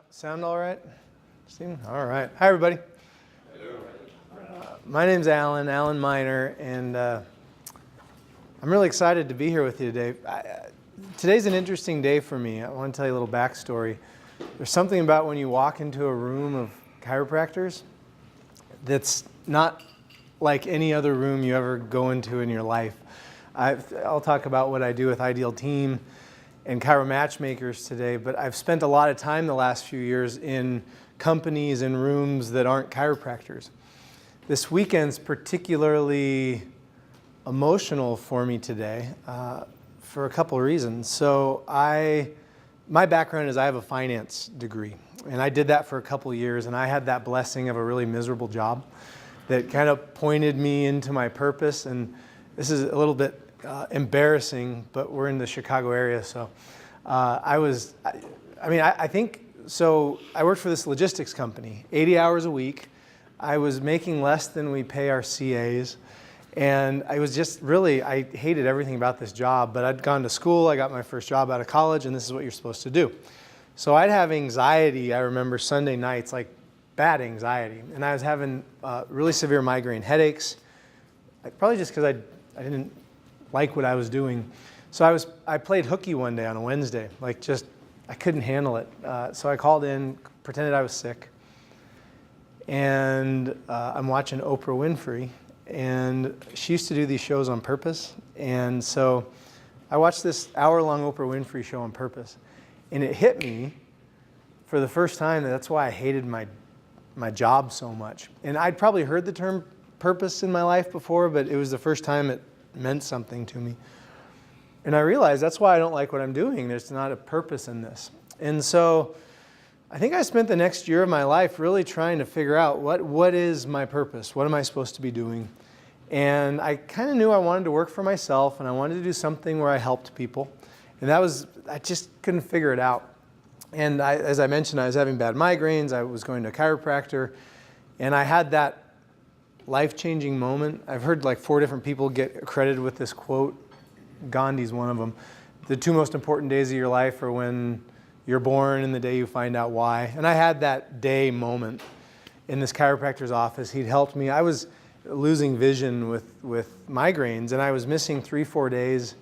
Sound all right? All right. Hi, everybody. My name's Alan Miner, and I'm really excited to be here with you today. Today's an interesting day for me. I want to tell you a little backstory. There's something about when you walk into a room of chiropractors that's not like any other room you ever go into in your life. I'll talk about what I do with Ideal Team and Chiro Matchmakers today, but I've spent a lot of time the last few years in companies and rooms that aren't chiropractors. This weekend's particularly emotional for me today for a couple of reasons. So my background is I have a finance degree, and I did that for a couple of years, and I had that blessing of a really miserable job that kind of pointed me into my purpose. And this is a little bit embarrassing, but we're in the Chicago area, so I worked for this logistics company, 80 hours a week. I was making less than we pay our CAs, and I was just really, I hated everything about this job, but I'd gone to school, I got my first job out of college, and this is what you're supposed to do. So I'd have anxiety, I remember Sunday nights, like bad anxiety, and I was having really severe migraine headaches, probably just because I didn't like what I was doing. So I played hooky one day on a Wednesday, I couldn't handle it. So I called in, pretended I was sick, and I'm watching Oprah Winfrey, and she used to do these shows on purpose, and so I watched this hour-long Oprah Winfrey show on purpose, and it hit me for the first time that's why I hated my job so much. And I'd probably heard the term purpose in my life before, but it was the first time it meant something to me. And I realized that's why I don't like what I'm doing. There's not a purpose in this. And so I think I spent the next year of my life really trying to figure out what is my purpose? What am I supposed to be doing? And I kind of knew I wanted to work for myself, and I wanted to do something where I helped people. And I just couldn't figure it out. And as I mentioned, I was having bad migraines. I was going to a chiropractor, and I had that life-changing moment. I've heard like 4 different people get credited with this quote. Gandhi's one of them. The 2 most important days of your life are when you're born and the day you find out why. And I had that day moment in this chiropractor's office. He'd helped me. I was losing vision with migraines, and I was missing 3-4 days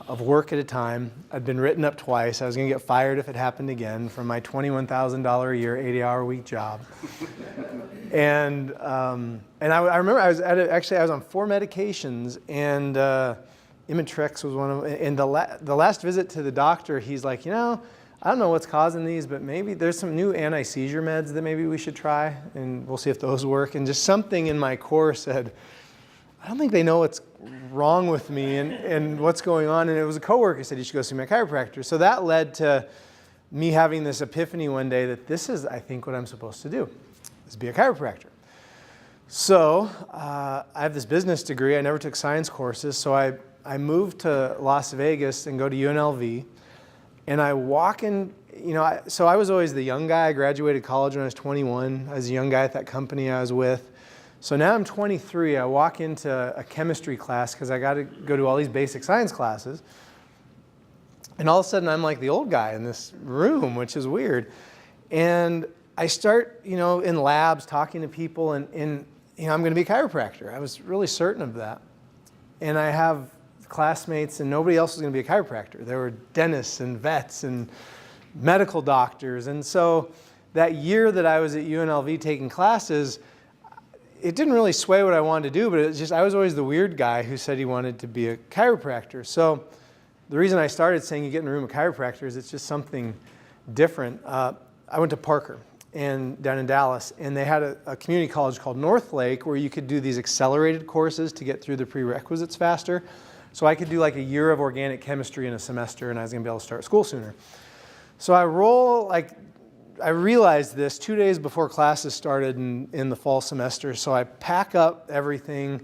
of work at a time. I'd been written up twice. I was going to get fired if it happened again from my $21,000 a year, 80-hour-a-week job. And I remember I was on 4 medications, and Imitrex was one of them. And the last visit to the doctor, he's like, I don't know what's causing these, but maybe there's some new anti-seizure meds that maybe we should try, and we'll see if those work. And just something in my core said, I don't think they know what's wrong with me and what's going on. And it was a coworker who said, you should go see my chiropractor. So that led to me having this epiphany one day that this is, I think, what I'm supposed to do, is be a chiropractor. So I have this business degree. I never took science courses. So I moved to Las Vegas and go to UNLV. And I walk in, so I was always the young guy. I graduated college when I was 21. I was a young guy at that company I was with. So now I'm 23, I walk into a chemistry class because I got to go to all these basic science classes. And all of a sudden I'm like the old guy in this room, which is weird. And I start, in labs talking to people, and I'm going to be a chiropractor. I was really certain of that. And I have classmates, and nobody else was going to be a chiropractor. There were dentists and vets and medical doctors. And so that year that I was at UNLV taking classes, it didn't really sway what I wanted to do, but it's just I was always the weird guy who said he wanted to be a chiropractor. So the reason I started saying you get in a room of chiropractors, it's just something different. I went to Parker down in Dallas, and they had a community college called Northlake where you could do these accelerated courses to get through the prerequisites faster. So I could do like a year of organic chemistry in a semester, and I was going to be able to start school sooner. So I realized this 2 days before classes started in the fall semester, so I pack up everything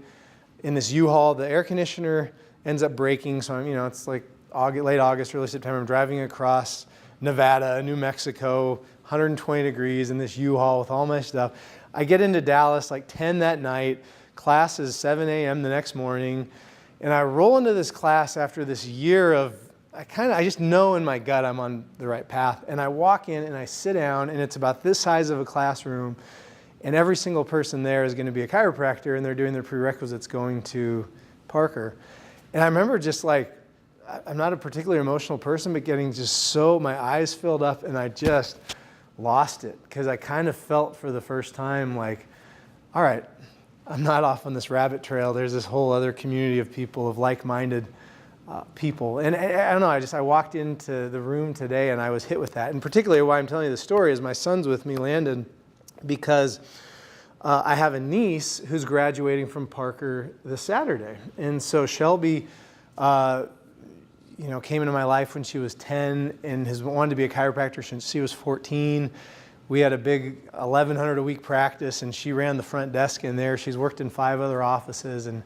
in this U-Haul. The air conditioner ends up breaking, so it's like late August, early September. I'm driving across Nevada, New Mexico, 120 degrees in this U-Haul with all my stuff. I get into Dallas like 10 that night. Class is 7 a.m. the next morning, and I roll into this class after this year of I just know in my gut I'm on the right path. And I walk in and I sit down, and it's about this size of a classroom, and every single person there is going to be a chiropractor, and they're doing their prerequisites going to Parker. And I remember just like, I'm not a particularly emotional person, but getting just so, my eyes filled up, and I just lost it, because I kind of felt for the first time like, all right, I'm not off on this rabbit trail. There's this whole other community of people, of like-minded people. And I don't know, I walked into the room today and I was hit with that. And particularly why I'm telling you the story is my son's with me, Landon, because I have a niece who's graduating from Parker this Saturday. And so Shelby, came into my life when she was 10 and has wanted to be a chiropractor since she was 14. We had a big 1,100 a week practice, and she ran the front desk in there. She's worked in 5 other offices, and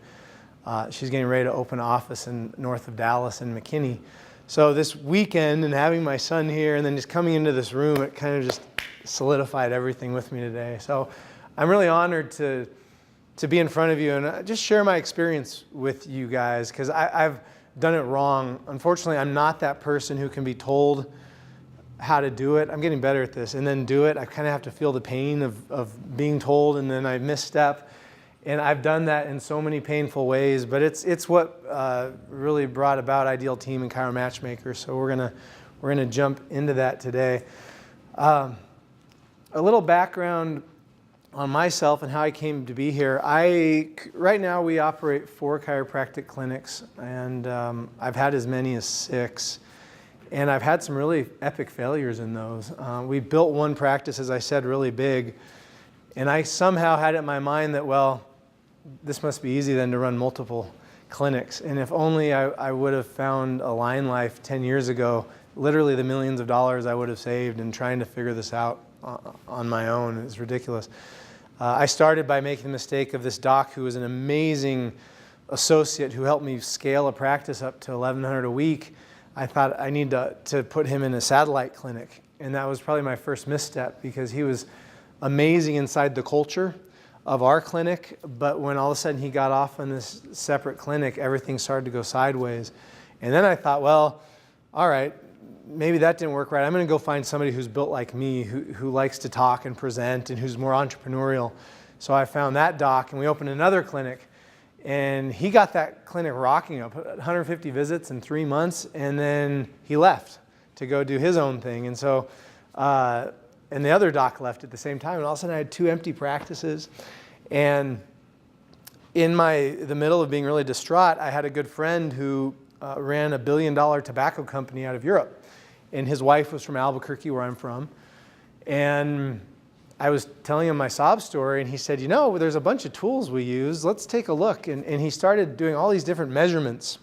she's getting ready to open an office in north of Dallas in McKinney. So this weekend, and having my son here, and then just coming into this room, it kind of just solidified everything with me today. So I'm really honored to be in front of you and just share my experience with you guys, because I've done it wrong. Unfortunately, I'm not that person who can be told how to do it. I'm getting better at this, and then do it. I kind of have to feel the pain of being told, and then I misstep. And I've done that in so many painful ways, but it's what really brought about Ideal Team and Chiro Matchmaker. So we're gonna jump into that today. A little background on myself and how I came to be here. Right now we operate 4 chiropractic clinics, and I've had as many as 6. And I've had some really epic failures in those. We built one practice, as I said, really big. And I somehow had it in my mind that, well, this must be easy then to run multiple clinics. And if only I would have found AlignLife 10 years ago, literally the millions of dollars I would have saved in trying to figure this out on my own. It's ridiculous. I started by making the mistake of this doc who was an amazing associate who helped me scale a practice up to 1,100 a week. I thought I need to put him in a satellite clinic. And that was probably my first misstep, because he was amazing inside the culture of our clinic, but when all of a sudden he got off on this separate clinic, everything started to go sideways. And then I thought, well, all right, maybe that didn't work right. I'm going to go find somebody who's built like me, who likes to talk and present, and who's more entrepreneurial. So I found that doc, and we opened another clinic. And he got that clinic rocking up, 150 visits in 3 months, and then he left to go do his own thing. And so, and the other doc left at the same time, and all of a sudden I had 2 empty practices. And in the middle of being really distraught, I had a good friend who ran a $1 billion tobacco company out of Europe. And his wife was from Albuquerque, where I'm from. And I was telling him my sob story, and he said, there's a bunch of tools we use. Let's take a look. And he started doing all these different measurements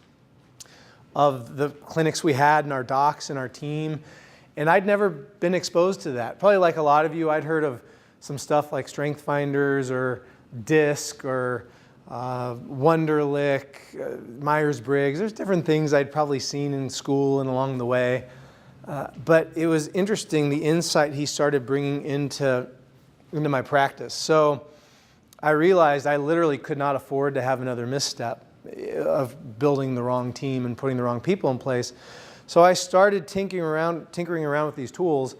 of the clinics we had and our docs and our team. And I'd never been exposed to that. Probably like a lot of you, I'd heard of some stuff like Strength Finders or DISC or Wonderlic, Myers-Briggs. There's different things I'd probably seen in school and along the way. But it was interesting, the insight he started bringing into my practice. So I realized I literally could not afford to have another misstep of building the wrong team and putting the wrong people in place. So I started tinkering around with these tools.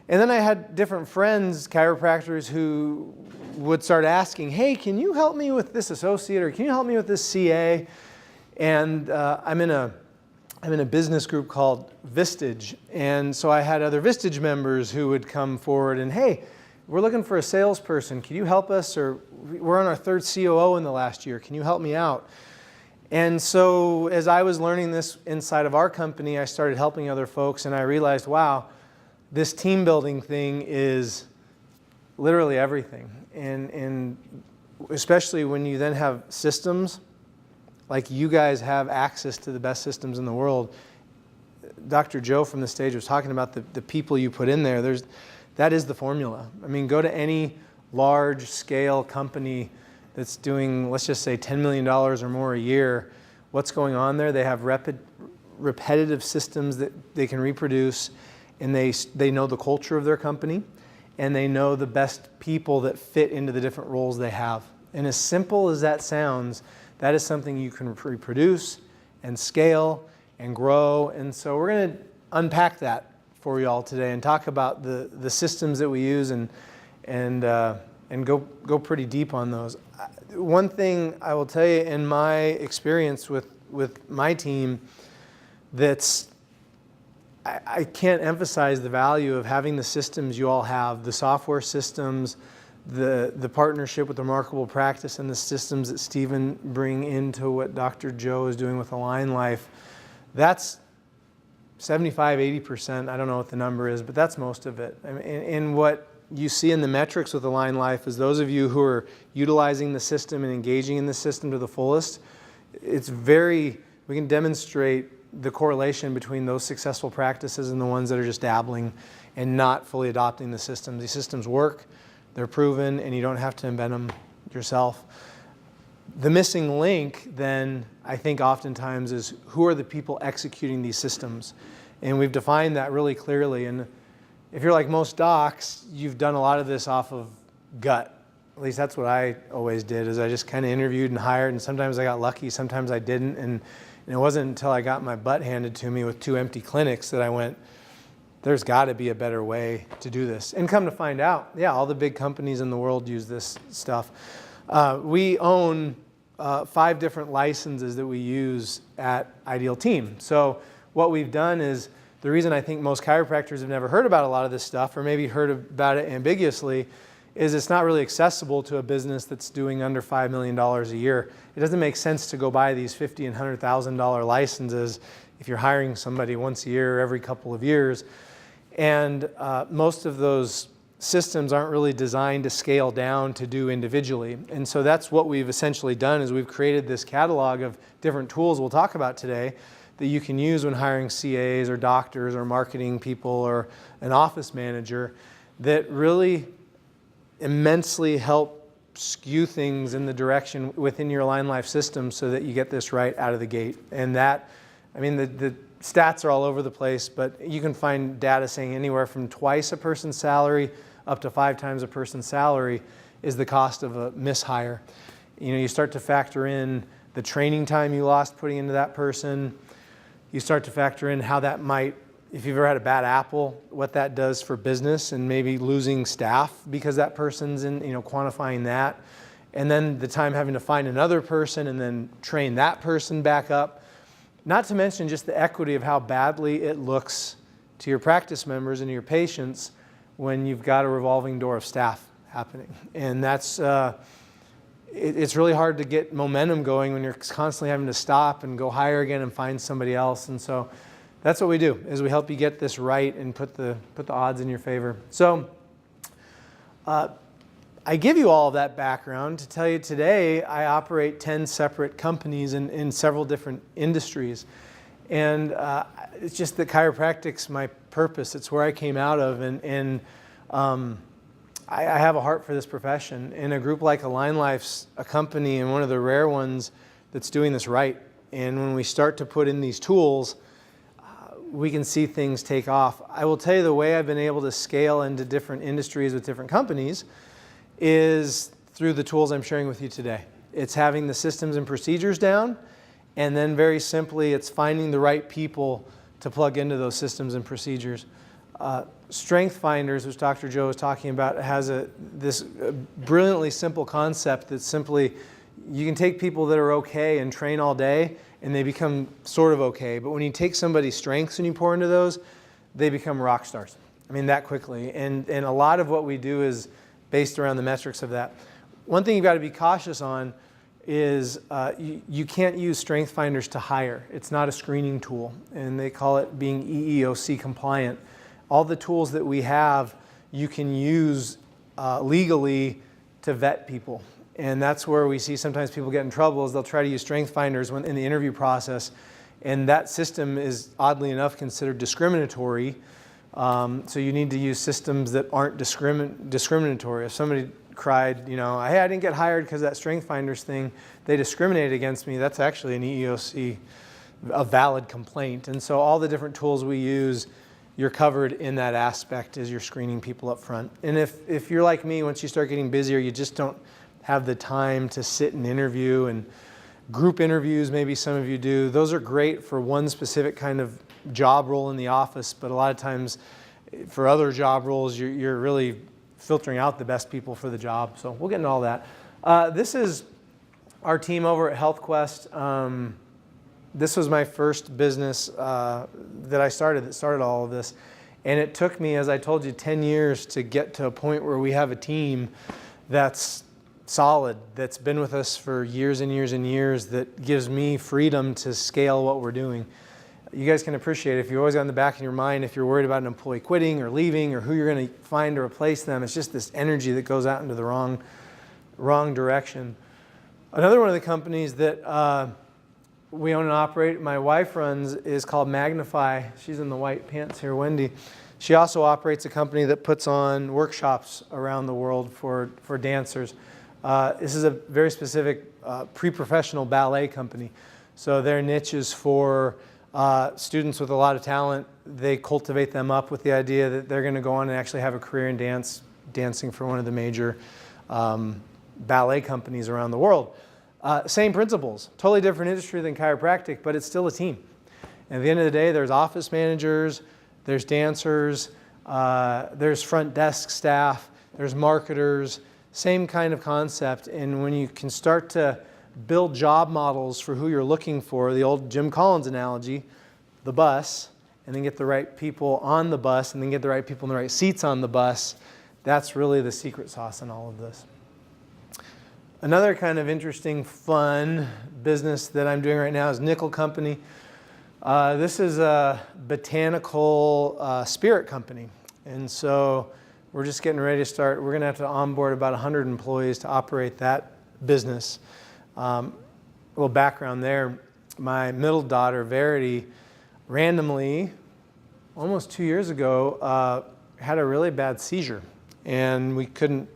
And then I had different friends, chiropractors, who would start asking, hey, can you help me with this associate, or can you help me with this CA? And I'm in a business group called Vistage. And so I had other Vistage members who would come forward and, hey, we're looking for a salesperson. Can you help us? Or we're on our 3rd COO in the last year. Can you help me out? And so as I was learning this inside of our company, I started helping other folks, and I realized, wow, this team building thing is literally everything. And especially when you then have systems, like you guys have access to the best systems in the world. Dr. Joe from the stage was talking about the people you put in there. That is the formula. I mean, go to any large scale company that's doing, let's just say, $10 million or more a year. What's going on there? They have repetitive systems that they can reproduce, and they know the culture of their company, and they know the best people that fit into the different roles they have. And as simple as that sounds, that is something you can reproduce and scale and grow. And so we're going to unpack that for you all today and talk about the systems that we use and go pretty deep on those. One thing I will tell you in my experience with my team, I can't emphasize the value of having the systems you all have, the software systems, the partnership with Remarkable Practice, and the systems that Stephen bring into what Dr. Joe is doing with AlignLife. That's 75–80%. I don't know what the number is, but that's most of it. I mean, and what you see in the metrics with AlignLife is those of you who are utilizing the system and engaging in the system to the fullest, we can demonstrate the correlation between those successful practices and the ones that are just dabbling and not fully adopting the systems. These systems work, they're proven, and you don't have to invent them yourself. The missing link then, I think oftentimes, is who are the people executing these systems? And we've defined that really clearly. And if you're like most docs, you've done a lot of this off of gut. At least that's what I always did, is I just kind of interviewed and hired, and sometimes I got lucky, sometimes I didn't. And it wasn't until I got my butt handed to me with 2 empty clinics that I went, there's got to be a better way to do this. And come to find out, yeah, all the big companies in the world use this stuff. We own 5 different licenses that we use at Ideal Team. So what we've done is, the reason I think most chiropractors have never heard about a lot of this stuff, or maybe heard about it ambiguously, is it's not really accessible to a business that's doing under $5 million a year. It doesn't make sense to go buy these $50,000 and $100,000 licenses if you're hiring somebody once a year or every couple of years. And most of those systems aren't really designed to scale down to do individually. And so that's what we've essentially done, is we've created this catalog of different tools we'll talk about today that you can use when hiring CAs or doctors or marketing people or an office manager that really immensely help skew things in the direction within your AlignLife system so that you get this right out of the gate. And that, I mean, the stats are all over the place, but you can find data saying anywhere from twice a person's salary up to 5 times a person's salary is the cost of a mishire. You know, you start to factor in the training time you lost putting into that person. You start to factor in how that might, if you've ever had a bad apple, what that does for business and maybe losing staff because that person's in, quantifying that. And then the time having to find another person and then train that person back up. Not to mention just the equity of how badly it looks to your practice members and your patients when you've got a revolving door of staff happening. And that's, it's really hard to get momentum going when you're constantly having to stop and go hire again and find somebody else. And so that's what we do, is we help you get this right and put the odds in your favor. So I give you all of that background to tell you today I operate 10 separate companies in several different industries. And it's just that chiropractic's my purpose. It's where I came out of. And I have a heart for this profession. And a group like AlignLife's a company and one of the rare ones that's doing this right. And when we start to put in these tools, we can see things take off. I will tell you the way I've been able to scale into different industries with different companies is through the tools I'm sharing with you today. It's having the systems and procedures down, and then very simply, it's finding the right people to plug into those systems and procedures. Strength Finders, which Dr. Joe was talking about, has this brilliantly simple concept that simply, you can take people that are okay and train all day, and they become sort of okay. But when you take somebody's strengths and you pour into those, they become rock stars. I mean, that quickly. And a lot of what we do is based around the metrics of that. One thing you've got to be cautious on is you can't use Strength Finders to hire. It's not a screening tool, and they call it being EEOC compliant. All the tools that we have, you can use legally to vet people. And that's where we see sometimes people get in trouble, is they'll try to use Strength Finders in the interview process. And that system is, oddly enough, considered discriminatory. So you need to use systems that aren't discriminatory. If somebody cried, hey, I didn't get hired because of that Strength Finders thing, they discriminated against me, that's actually an EEOC, a valid complaint. And so all the different tools we use, you're covered in that aspect as you're screening people up front. And if you're like me, once you start getting busier, you just don't have the time to sit and interview. And group interviews, maybe some of you do. Those are great for one specific kind of job role in the office, but a lot of times for other job roles, you're really filtering out the best people for the job. So we'll get into all that. This is our team over at HealthQuest. This was my first business that started all of this. And it took me, as I told you, 10 years to get to a point where we have a team that's solid, that's been with us for years and years and years, that gives me freedom to scale what we're doing. You guys can appreciate it. If you always got in the back of your mind, if you're worried about an employee quitting or leaving or who you're going to find to replace them, it's just this energy that goes out into the wrong direction. Another one of the companies that we own and operate, my wife runs, is called Magnify. She's in the white pants here, Wendy. She also operates a company that puts on workshops around the world for dancers. This is a very specific pre-professional ballet company. So their niche is for students with a lot of talent. They cultivate them up with the idea that they're going to go on and actually have a career in dancing for one of the major ballet companies around the world. Same principles, totally different industry than chiropractic, but it's still a team. And at the end of the day, there's office managers, there's dancers, there's front desk staff, there's marketers, same kind of concept. And when you can start to build job models for who you're looking for, the old Jim Collins analogy, the bus, and then get the right people on the bus, and then get the right people in the right seats on the bus, that's really the secret sauce in all of this. Another kind of interesting, fun business that I'm doing right now is Nickel Company. This is a botanical spirit company. And so we're just getting ready to start. We're going to have to onboard about 100 employees to operate that business. A little background there. My middle daughter, Verity, randomly, almost 2 years ago, had a really bad seizure. And we couldn't,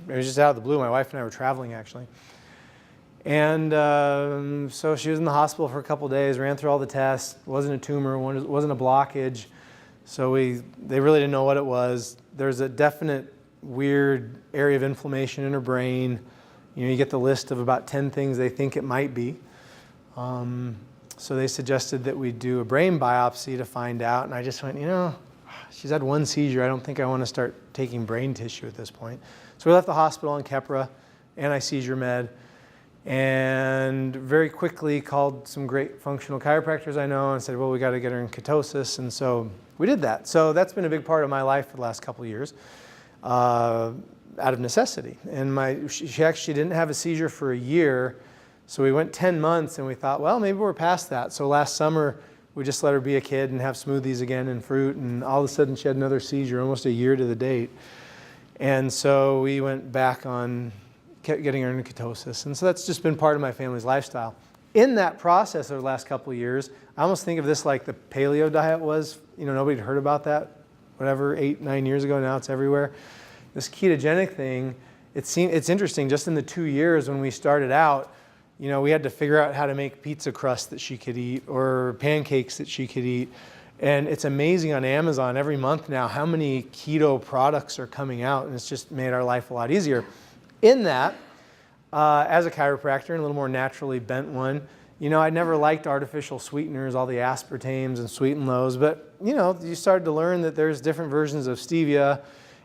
it was just out of the blue. My wife and I were traveling, actually. And so she was in the hospital for a couple of days, ran through all the tests. Wasn't a tumor, wasn't a blockage. So they really didn't know what it was. There's a definite weird area of inflammation in her brain. You know, you get the list of about 10 things they think it might be. So they suggested that we do a brain biopsy to find out. And I just went, you know, she's had one seizure. I don't think I want to start taking brain tissue at this point. So we left the hospital in Keppra, anti-seizure med, and very quickly called some great functional chiropractors I know and said, well, we got to get her in ketosis. And so we did that. So that's been a big part of my life for the last couple of years, out of necessity. And she actually didn't have a seizure for a year. So we went 10 months and we thought, well, maybe we're past that. So last summer, we just let her be a kid and have smoothies again and fruit. And all of a sudden she had another seizure, almost a year to the date. And so we went back on getting her into ketosis. And so that's just been part of my family's lifestyle. In that process over the last couple of years, I almost think of this like the paleo diet was. You know, nobody had heard about that, whatever, 8, 9 years ago. Now it's everywhere. This ketogenic thing, it's interesting. Just in the 2 years when we started out, you know, we had to figure out how to make pizza crust that she could eat or pancakes that she could eat. And it's amazing on Amazon every month now how many keto products are coming out, and it's just made our life a lot easier. In that, as a chiropractor and a little more naturally bent one, you know, I never liked artificial sweeteners, all the aspartames and sweet and lows, but you know, you started to learn that there's different versions of stevia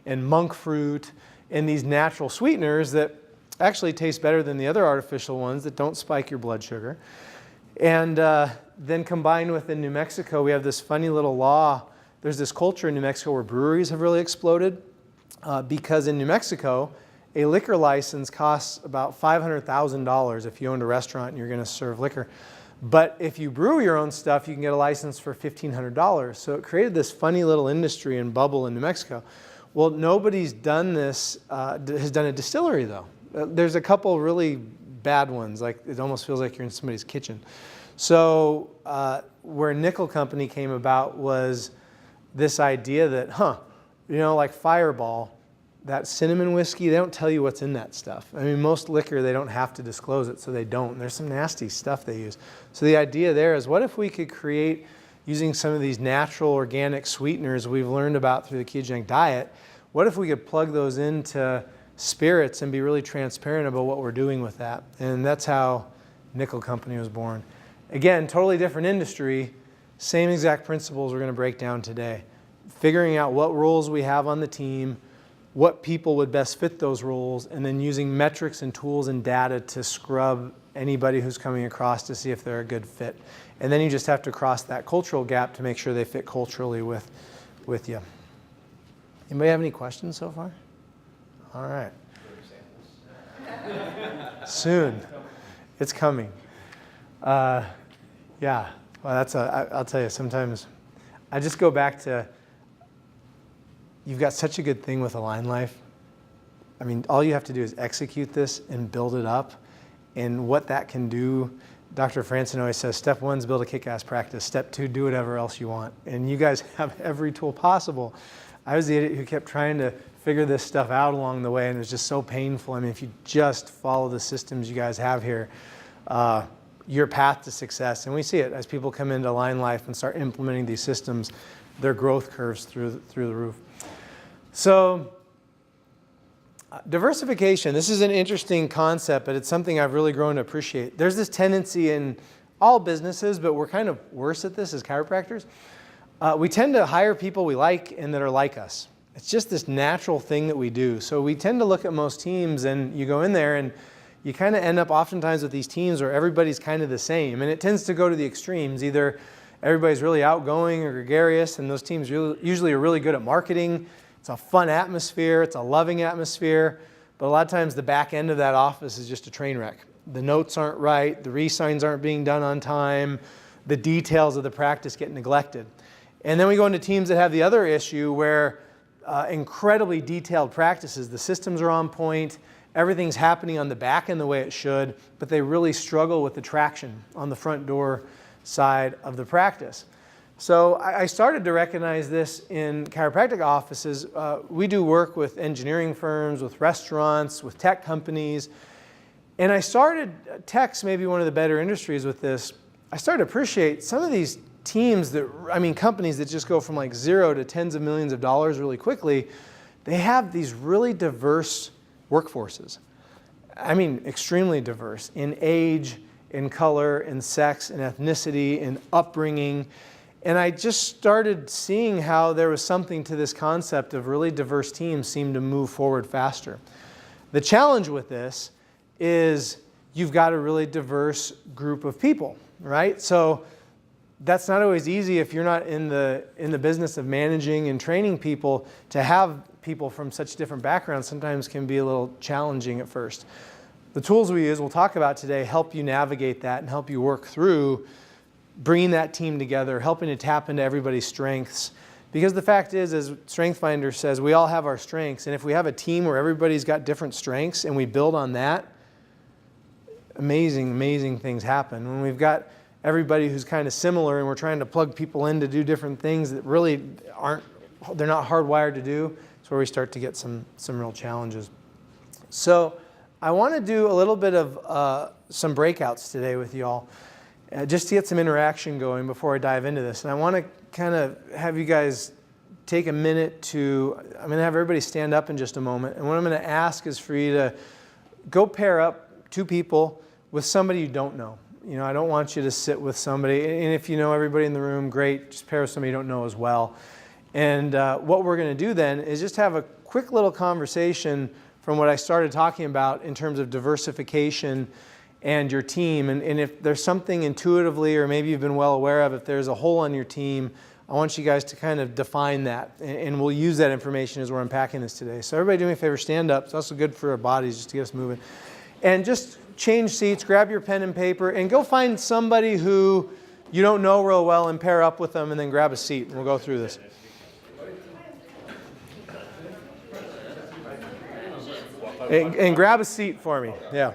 and monk fruit and these natural sweeteners that actually taste better than the other artificial ones that don't spike your blood sugar. And then combined with in New Mexico, we have this funny little law. There's this culture in New Mexico where breweries have really exploded because in New Mexico, a liquor license costs about $500,000 if you owned a restaurant and you're going to serve liquor. But if you brew your own stuff, you can get a license for $1,500. So it created this funny little industry and bubble in New Mexico. Well, nobody's done this, has done a distillery though. There's a couple really bad ones, like it almost feels like you're in somebody's kitchen. So where Nickel Company came about was this idea that, you know, like Fireball, that cinnamon whiskey, they don't tell you what's in that stuff. I mean, most liquor, they don't have to disclose it, so they don't. There's some nasty stuff they use. So the idea there is, what if we could create, using some of these natural organic sweeteners we've learned about through the ketogenic diet, what if we could plug those into spirits and be really transparent about what we're doing with that? And that's how nickel company was born. Again, totally different industry, same exact principles we're going to break down today. Figuring out what roles we have on the team, what people would best fit those roles, and then using metrics and tools and data to scrub anybody who's coming across to see if they're a good fit. And then you just have to cross that cultural gap to make sure they fit culturally with you. Anybody have any questions so far? All right. Soon. It's coming. Yeah. Well, I'll tell you, sometimes I just go back to, you've got such a good thing with AlignLife. I mean, all you have to do is execute this and build it up. And what that can do, Dr. Franson always says, step 1 is build a kick-ass practice. Step 2, do whatever else you want. And you guys have every tool possible. I was the idiot who kept trying to figure this stuff out along the way, and it was just so painful. I mean, if you just follow the systems you guys have here, your path to success, and we see it as people come into AlignLife and start implementing these systems, their growth curves through the roof. So diversification, this is an interesting concept, but it's something I've really grown to appreciate. There's this tendency in all businesses, but we're kind of worse at this as chiropractors. We tend to hire people we like and that are like us. It's just this natural thing that we do. So we tend to look at most teams, and you go in there and you kind of end up oftentimes with these teams where everybody's kind of the same. And it tends to go to the extremes. Either everybody's really outgoing or gregarious, and those teams usually are really good at marketing. It's a fun atmosphere. It's a loving atmosphere. But a lot of times the back end of that office is just a train wreck. The notes aren't right. The re-signs aren't being done on time. The details of the practice get neglected. And then we go into teams that have the other issue where incredibly detailed practices. The systems are on point. Everything's happening on the back end the way it should, but they really struggle with the traction on the front door side of the practice. So I started to recognize this in chiropractic offices. We do work with engineering firms, with restaurants, with tech companies. And I started, tech's maybe one of the better industries with this. I started to appreciate some of these teams companies that just go from like zero to tens of millions of dollars really quickly. They have these really diverse workforces. I mean, extremely diverse in age, in color, in sex, in ethnicity, in upbringing. And I just started seeing how there was something to this concept of really diverse teams seem to move forward faster. The challenge with this is you've got a really diverse group of people, right? So that's not always easy if you're not in the business of managing and training people. To have people from such different backgrounds sometimes can be a little challenging at first. The tools we use, we'll talk about today, help you navigate that and help you work through bringing that team together, helping to tap into everybody's strengths. Because the fact is, as StrengthsFinder says, we all have our strengths. And if we have a team where everybody's got different strengths and we build on that, amazing, amazing things happen. When we've got everybody who's kind of similar and we're trying to plug people in to do different things that really they're not hardwired to do, it's where we start to get some real challenges. So I want to do a little bit of some breakouts today with y'all, just to get some interaction going before I dive into this. And I want to kind of have you guys take a minute I'm going to have everybody stand up in just a moment. And what I'm going to ask is for you to go pair up 2 people with somebody you don't know. You know, I don't want you to sit with somebody, and if you know everybody in the room, great, just pair with somebody you don't know as well. And what we're going to do then is just have a quick little conversation from what I started talking about in terms of diversification and your team. And if there's something intuitively, or maybe you've been well aware of, if there's a hole on your team, I want you guys to kind of define that. And we'll use that information as we're unpacking this today. So everybody do me a favor, stand up. It's also good for our bodies just to get us moving. And just change seats, grab your pen and paper, and go find somebody who you don't know real well and pair up with them, and then grab a seat. And we'll go through this. And grab a seat for me. Yeah.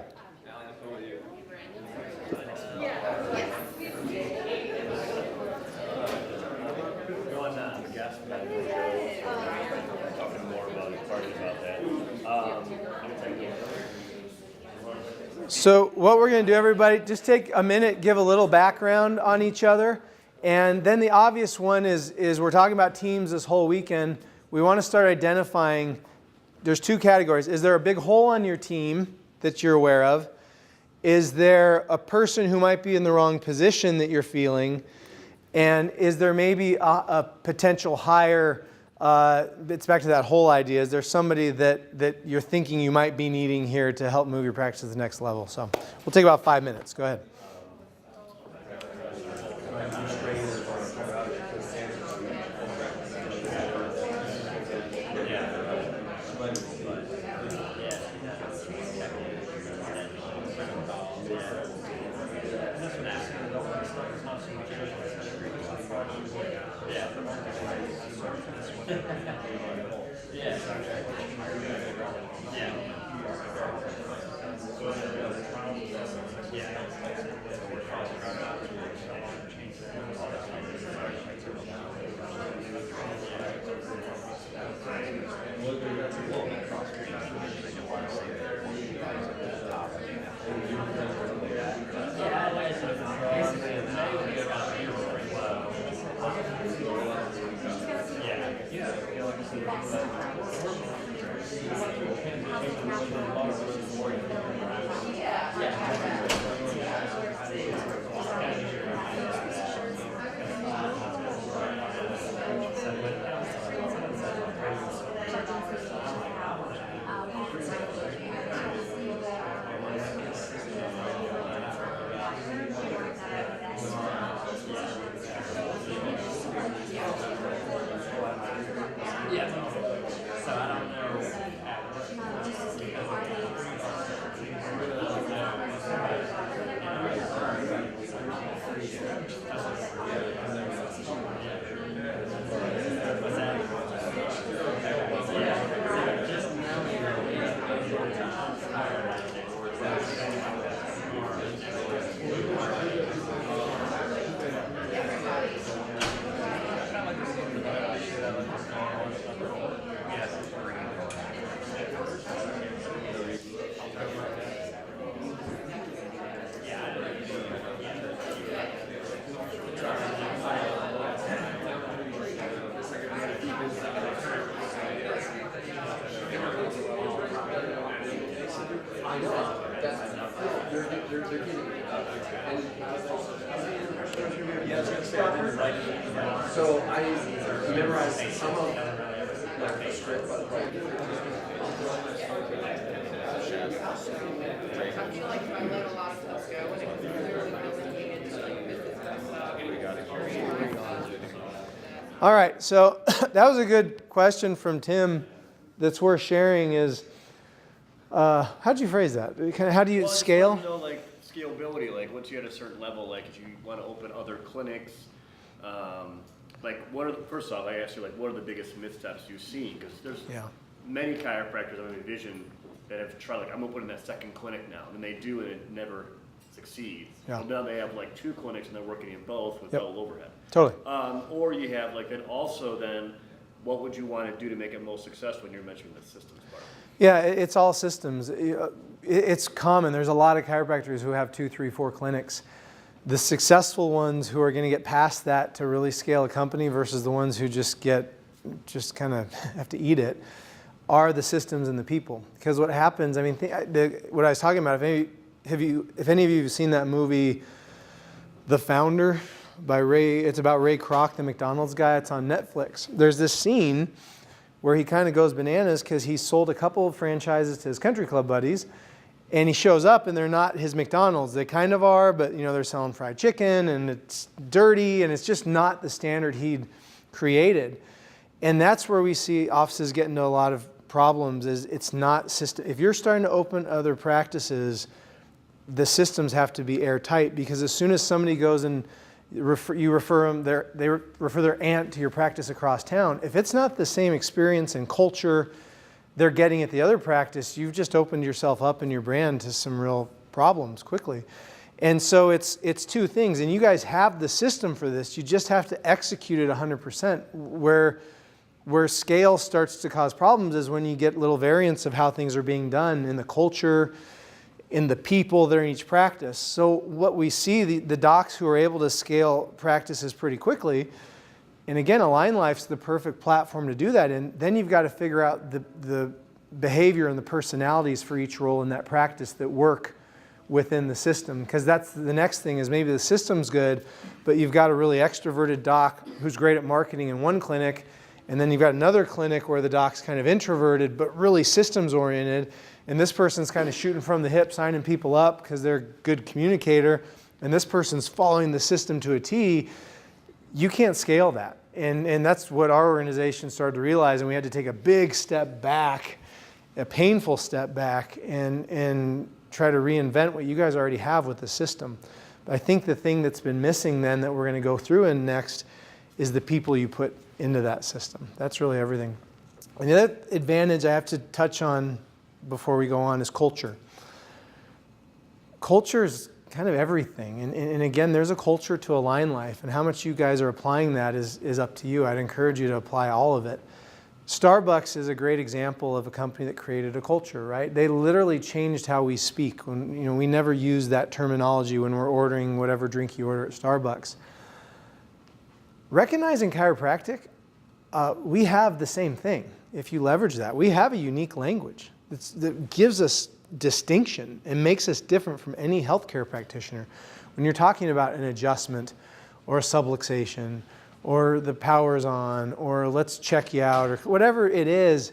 So what we're going to do, everybody, just take a minute, give a little background on each other. And then the obvious one is we're talking about teams this whole weekend. We want to start identifying, there's 2 categories. Is there a big hole on your team that you're aware of? Is there a person who might be in the wrong position that you're feeling? And is there maybe a potential higher, it's back to that whole idea, is there somebody that you're thinking you might be needing here to help move your practice to the next level? So we'll take about 5 minutes. Go ahead. So I memorized some of the script, but I feel like I let a lot of stuff go when it comes to really came into like business stuff. All right, so that was a good question from Tim that's worth sharing is, how'd you phrase that? How do you scale? You know, like scalability, like once you hit a certain level, like if you want to open other clinics, like what are the, first off, I asked you, like what are the biggest missteps you've seen? Because there's many chiropractors I envision that have tried, like I'm opening that second clinic now, and they do and it never succeeds. Yeah. So now they have like 2 clinics and they're working in both with double overhead. Totally. Or you have like then also then, what would you want to do to make it most successful when you're mentioning the systems part? Yeah, it's all systems. It's common. There's a lot of chiropractors who have 2, 3, 4 clinics. The successful ones who are going to get past that to really scale a company versus the ones who just kind of have to eat it are the systems and the people. Because what happens, I mean, what I was talking about, if any of you have seen that movie, The Founder, by Ray, it's about Ray Kroc, the McDonald's guy. It's on Netflix. There's this scene where he kind of goes bananas because he sold a couple of franchises to his country club buddies, and he shows up and they're not his McDonald's. They kind of are, but they're selling fried chicken and it's dirty and it's just not the standard he'd created. And that's where we see offices get into a lot of problems. Is it's not system. If you're starting to open other practices, the systems have to be airtight, because as soon as somebody goes and they refer their aunt to your practice across town, if it's not the same experience and culture they're getting at the other practice, you've just opened yourself up and your brand to some real problems quickly. And so it's 2 things, and you guys have the system for this. You just have to execute it 100%. Where scale starts to cause problems is when you get little variants of how things are being done in the culture, in the people that are in each practice. So what we see, the docs who are able to scale practices pretty quickly, and again, AlignLife's the perfect platform to do that. And then you've got to figure out the behavior and the personalities for each role in that practice that work within the system, because that's the next thing is maybe the system's good, but you've got a really extroverted doc who's great at marketing in one clinic, and then you've got another clinic where the doc's kind of introverted but really systems oriented, and this person's kind of shooting from the hip, signing people up because they're a good communicator, and this person's following the system to a T. You can't scale that. And that's what our organization started to realize, and we had to take a big step back, a painful step back, and try to reinvent what you guys already have with the system. But I think the thing that's been missing then that we're going to go through in next is the people you put into that system. That's really everything. And the other advantage I have to touch on before we go on is culture. Culture is kind of everything. And again, there's a culture to AlignLife, and how much you guys are applying that is up to you. I'd encourage you to apply all of it. Starbucks is a great example of a company that created a culture, right? They literally changed how we speak. When, we never use that terminology when we're ordering whatever drink you order at Starbucks. Recognizing chiropractic, we have the same thing. If you leverage that, we have a unique language that gives us distinction and makes us different from any healthcare practitioner. When you're talking about an adjustment or a subluxation or the power's on or let's check you out or whatever it is,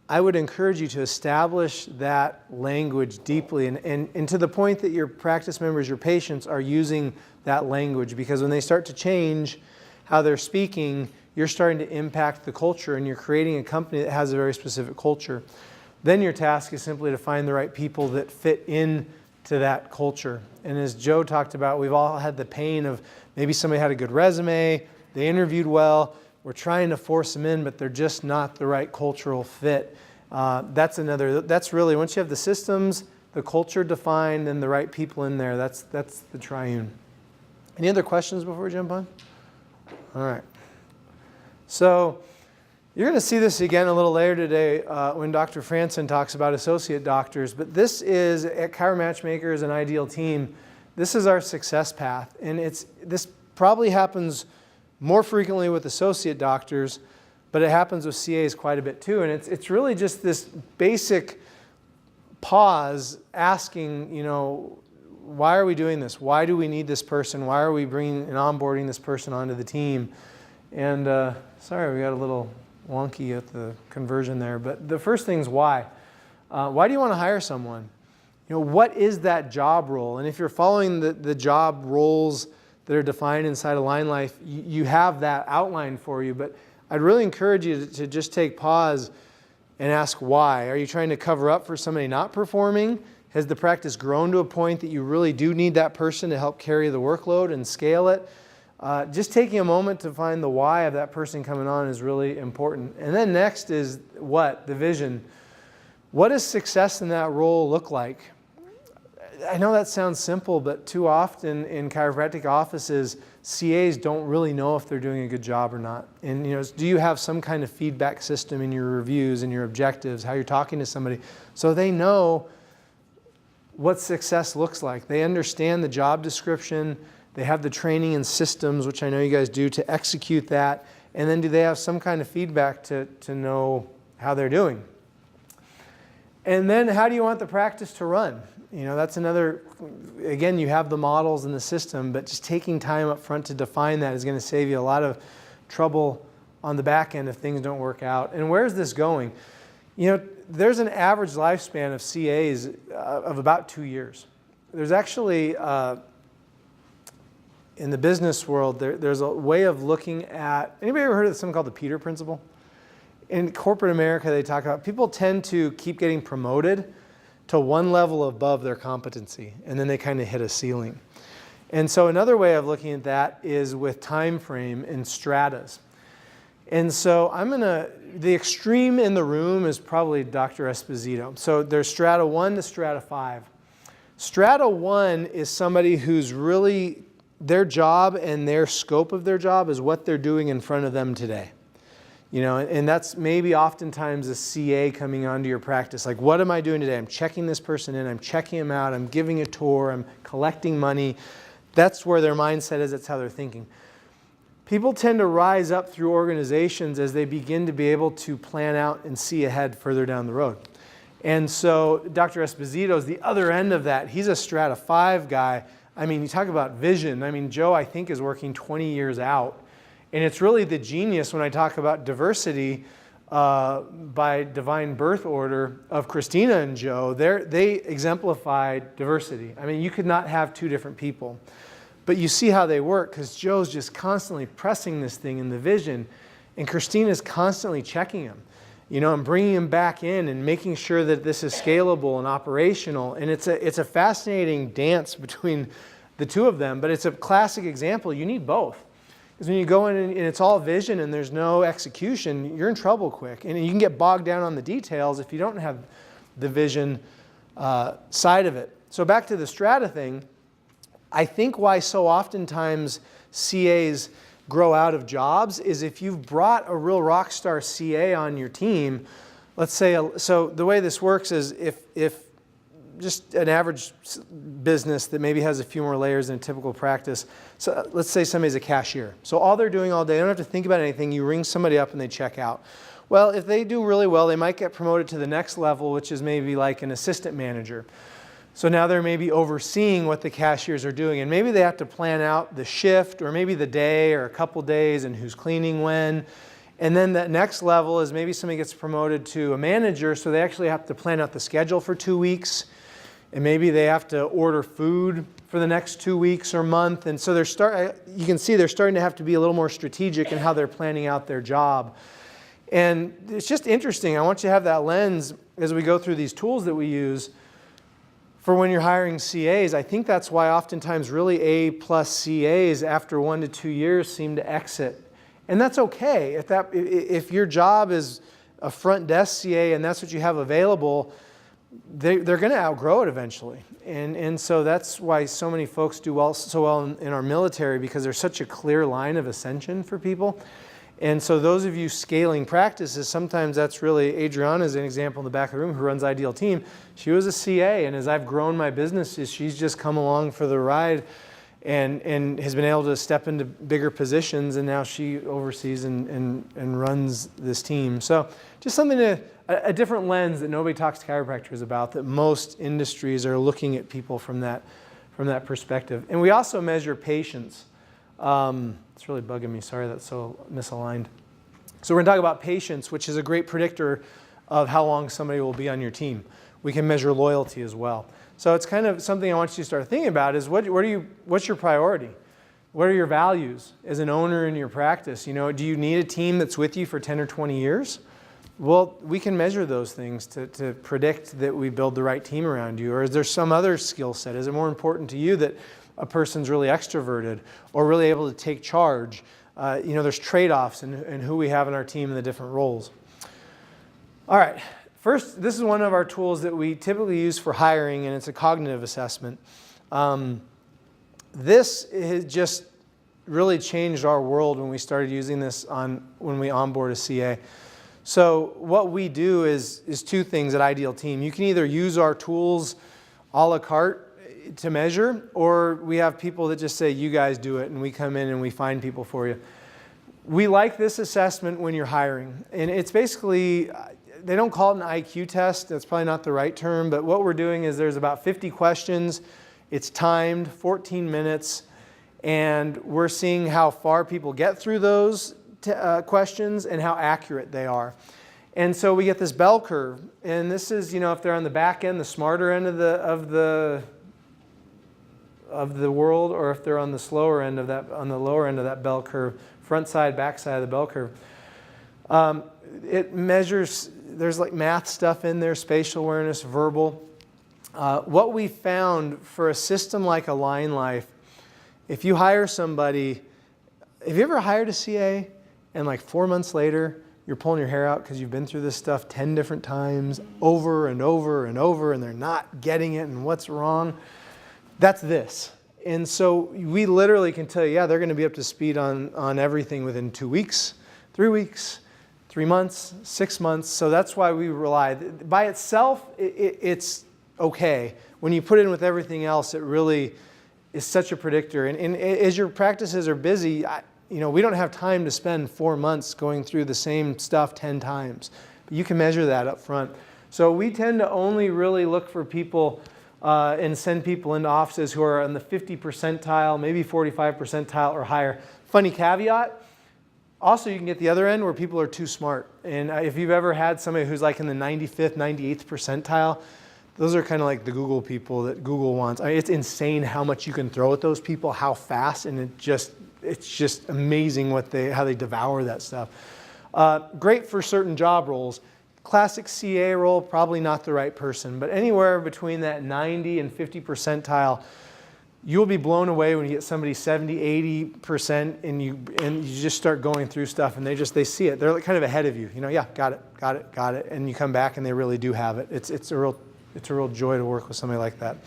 I would encourage you to establish that language deeply and to the point that your practice members, your patients are using that language, because when they start to change how they're speaking, you're starting to impact the culture and you're creating a company that has a very specific culture. Then your task is simply to find the right people that fit into that culture. And as Joe talked about, we've all had the pain of maybe somebody had a good resume, they interviewed well, we're trying to force them in, but they're just not the right cultural fit. That's really, once you have the systems, the culture defined, and the right people in there, that's the triune. Any other questions before we jump on? All right. So you're going to see this again a little later today when Dr. Franson talks about associate doctors, but this is, at Chiromatchmakers, an ideal team. This is our success path, and this probably happens more frequently with associate doctors, but it happens with CAs quite a bit too, and it's really just this basic pause asking, why are we doing this? Why do we need this person? Why are we bringing and onboarding this person onto the team? And sorry, we got a little wonky at the conversion there, but the first thing is why. Why do you want to hire someone? What is that job role? And if you're following the job roles that are defined inside AlignLife, you have that outlined for you, but I'd really encourage you to just take pause and ask why. Are you trying to cover up for somebody not performing? Has the practice grown to a point that you really do need that person to help carry the workload and scale it? Just taking a moment to find the why of that person coming on is really important. And then next is what? The vision. What does success in that role look like? I know that sounds simple, but too often in chiropractic offices, CAs don't really know if they're doing a good job or not. And do you have some kind of feedback system in your reviews and your objectives, how you're talking to somebody, so they know what success looks like? They understand the job description. They have the training and systems, which I know you guys do, to execute that. And then do they have some kind of feedback to know how they're doing? And then how do you want the practice to run? That's another, again, you have the models and the system, but just taking time up front to define that is going to save you a lot of trouble on the back end if things don't work out. And where's this going? There's an average lifespan of CAs of about 2 years. There's actually, in the business world, there's a way of looking at, anybody ever heard of something called the Peter Principle? In corporate America, they talk about people tend to keep getting promoted to one level above their competency, and then they kind of hit a ceiling. And so another way of looking at that is with time frame and stratas. And so the extreme in the room is probably Dr. Esposito. So there's strata 1 to strata 5. Strata 1 is somebody who's really, their job and their scope of their job is what they're doing in front of them today. And that's maybe oftentimes a CA coming onto your practice. Like, what am I doing today? I'm checking this person in, I'm checking them out, I'm giving a tour, I'm collecting money. That's where their mindset is, that's how they're thinking. People tend to rise up through organizations as they begin to be able to plan out and see ahead further down the road. And so Dr. Esposito is the other end of that. He's a strata 5 guy. I mean, you talk about vision. I mean, Joe, I think, is working 20 years out. And it's really the genius when I talk about diversity by divine birth order of Cristina and Joe. They exemplify diversity. I mean, you could not have two different people. But you see how they work, because Joe's just constantly pressing this thing in the vision, and Cristina's constantly checking him, you know, and bringing him back in and making sure that this is scalable and operational. And it's a fascinating dance between the two of them, but it's a classic example. You need both. Because when you go in and it's all vision and there's no execution, you're in trouble quick. And you can get bogged down on the details if you don't have the vision side of it. So back to the strata thing, I think why so oftentimes CAs grow out of jobs is if you've brought a real rock star CA on your team, let's say, so the way this works is if just an average business that maybe has a few more layers than a typical practice. So let's say somebody's a cashier. So all they're doing all day, they don't have to think about anything. You ring somebody up and they check out. Well, if they do really well, they might get promoted to the next level, which is maybe like an assistant manager. So now they're maybe overseeing what the cashiers are doing. And maybe they have to plan out the shift or maybe the day or a couple days and who's cleaning when. And then that next level is maybe somebody gets promoted to a manager, so they actually have to plan out the schedule for 2 weeks. And maybe they have to order food for the next 2 weeks or month. And so you can see they're starting to have to be a little more strategic in how they're planning out their job. And it's just interesting. I want you to have that lens as we go through these tools that we use for when you're hiring CAs. I think that's why oftentimes really A+ CAs after 1 to 2 years seem to exit. And that's okay. If your job is a front desk CA and that's what you have available, they're going to outgrow it eventually. And so that's why so many folks do so well in our military, because there's such a clear line of ascension for people. And so those of you scaling practices, sometimes that's really, Adriana is an example in the back of the room who runs Ideal Team. She was a CA, and as I've grown my businesses, she's just come along for the ride and has been able to step into bigger positions, and now she oversees and runs this team. So just something a different lens that nobody talks to chiropractors about, that most industries are looking at people from that perspective. And we also measure patience. It's really bugging me. Sorry, that's so misaligned. So we're going to talk about patience, which is a great predictor of how long somebody will be on your team. We can measure loyalty as well. So it's kind of something I want you to start thinking about is what's your priority? What are your values as an owner in your practice? You know, do you need a team that's with you for 10 or 20 years? Well, we can measure those things to predict that we build the right team around you. Or is there some other skill set? Is it more important to you that a person's really extroverted or really able to take charge? There's trade-offs in who we have in our team and the different roles. All right. First, this is one of our tools that we typically use for hiring, and it's a cognitive assessment. This has just really changed our world when we started using this when we onboard a CA. So what we do is two things at Ideal Team. You can either use our tools a la carte to measure, or we have people that just say, you guys do it, and we come in and we find people for you. We like this assessment when you're hiring. And it's basically, they don't call it an IQ test. That's probably not the right term. But what we're doing is there's about 50 questions. It's timed, 14 minutes. And we're seeing how far people get through those questions and how accurate they are. And so we get this bell curve. And this is, if they're on the back end, the smarter end of the world, or if they're on the slower end of that, on the lower end of that bell curve, front side, back side of the bell curve. It measures, there's like math stuff in there, spatial awareness, verbal. What we found for a system like AlignLife, if you hire somebody, have you ever hired a CA and like 4 months later, you're pulling your hair out because you've been through this stuff 10 different times, over and over and over, and they're not getting it, and what's wrong? That's this. And so we literally can tell you, yeah, they're going to be up to speed on everything within 2 weeks, 3 weeks, 3 months, 6 months. So that's why we rely. By itself, it's okay. When you put it in with everything else, it really is such a predictor. And as your practices are busy, we don't have time to spend 4 months going through the same stuff 10 times. But you can measure that up front. So we tend to only really look for people and send people into offices who are in the 50 percentile, maybe 45 percentile or higher. Funny caveat, also you can get the other end where people are too smart. And if you've ever had somebody who's like in the 95th, 98th percentile, those are kind of like the Google people that Google wants. I mean, it's insane how much you can throw at those people, how fast, and it's just amazing how they devour that stuff. Great for certain job roles. Classic CA role, probably not the right person, but anywhere between that 90 and 50 percentile, you'll be blown away when you get somebody 70, 80% and you just start going through stuff and they see it. They're kind of ahead of you. You know, yeah, got it. And you come back and they really do have it. It's a real joy to work with somebody like that,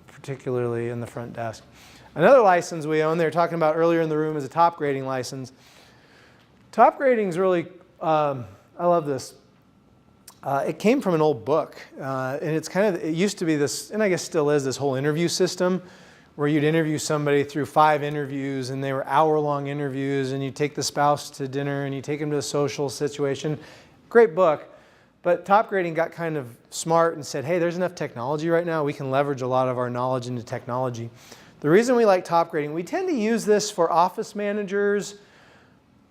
particularly in the front desk. Another license we own, they were talking about earlier in the room, is a top grading license. Top grading is really, I love this. It came from an old book, and it used to be this, and I guess still is, this whole interview system where you'd interview somebody through 5 interviews, and they were hour-long interviews, and you take the spouse to dinner, and you take them to a social situation. Great book, but top grading got kind of smart and said, hey, there's enough technology right now, we can leverage a lot of our knowledge into technology. The reason we like top grading, we tend to use this for office managers,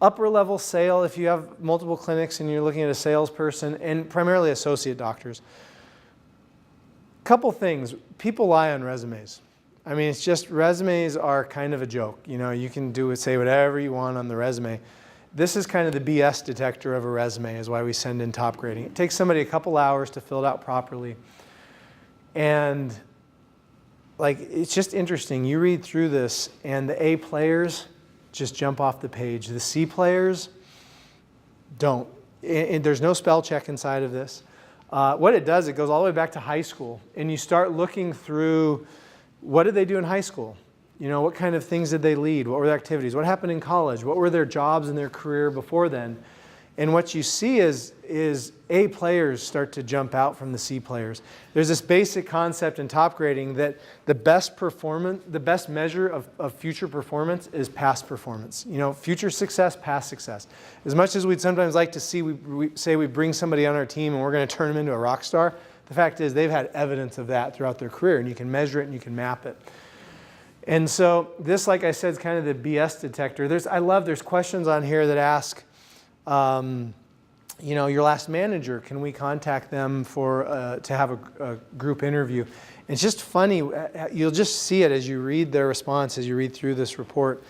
upper level sale, if you have multiple clinics and you're looking at a salesperson, and primarily associate doctors. Couple things, people lie on resumes. I mean, it's just, resumes are kind of a joke. You know, you can say whatever you want on the resume. This is kind of the BS detector of a resume, is why we send in top grading. It takes somebody a couple hours to fill it out properly. And like, it's just interesting. You read through this and the A players just jump off the page. The C players don't. And there's no spell check inside of this. What it does, it goes all the way back to high school. And you start looking through, what did they do in high school? You know, what kind of things did they lead? What were their activities? What happened in college? What were their jobs in their career before then? And what you see is A players start to jump out from the C players. There's this basic concept in top grading that the best measure of future performance is past performance. You know, future success, past success. As much as we'd sometimes like to see, we say we bring somebody on our team and we're going to turn them into a rock star, the fact is they've had evidence of that throughout their career, and you can measure it and you can map it. And so this, like I said, is kind of the BS detector. There's questions on here that ask, you know, your last manager, can we contact them to have a group interview? And it's just funny, you'll just see it as you read their response, as you read through this report.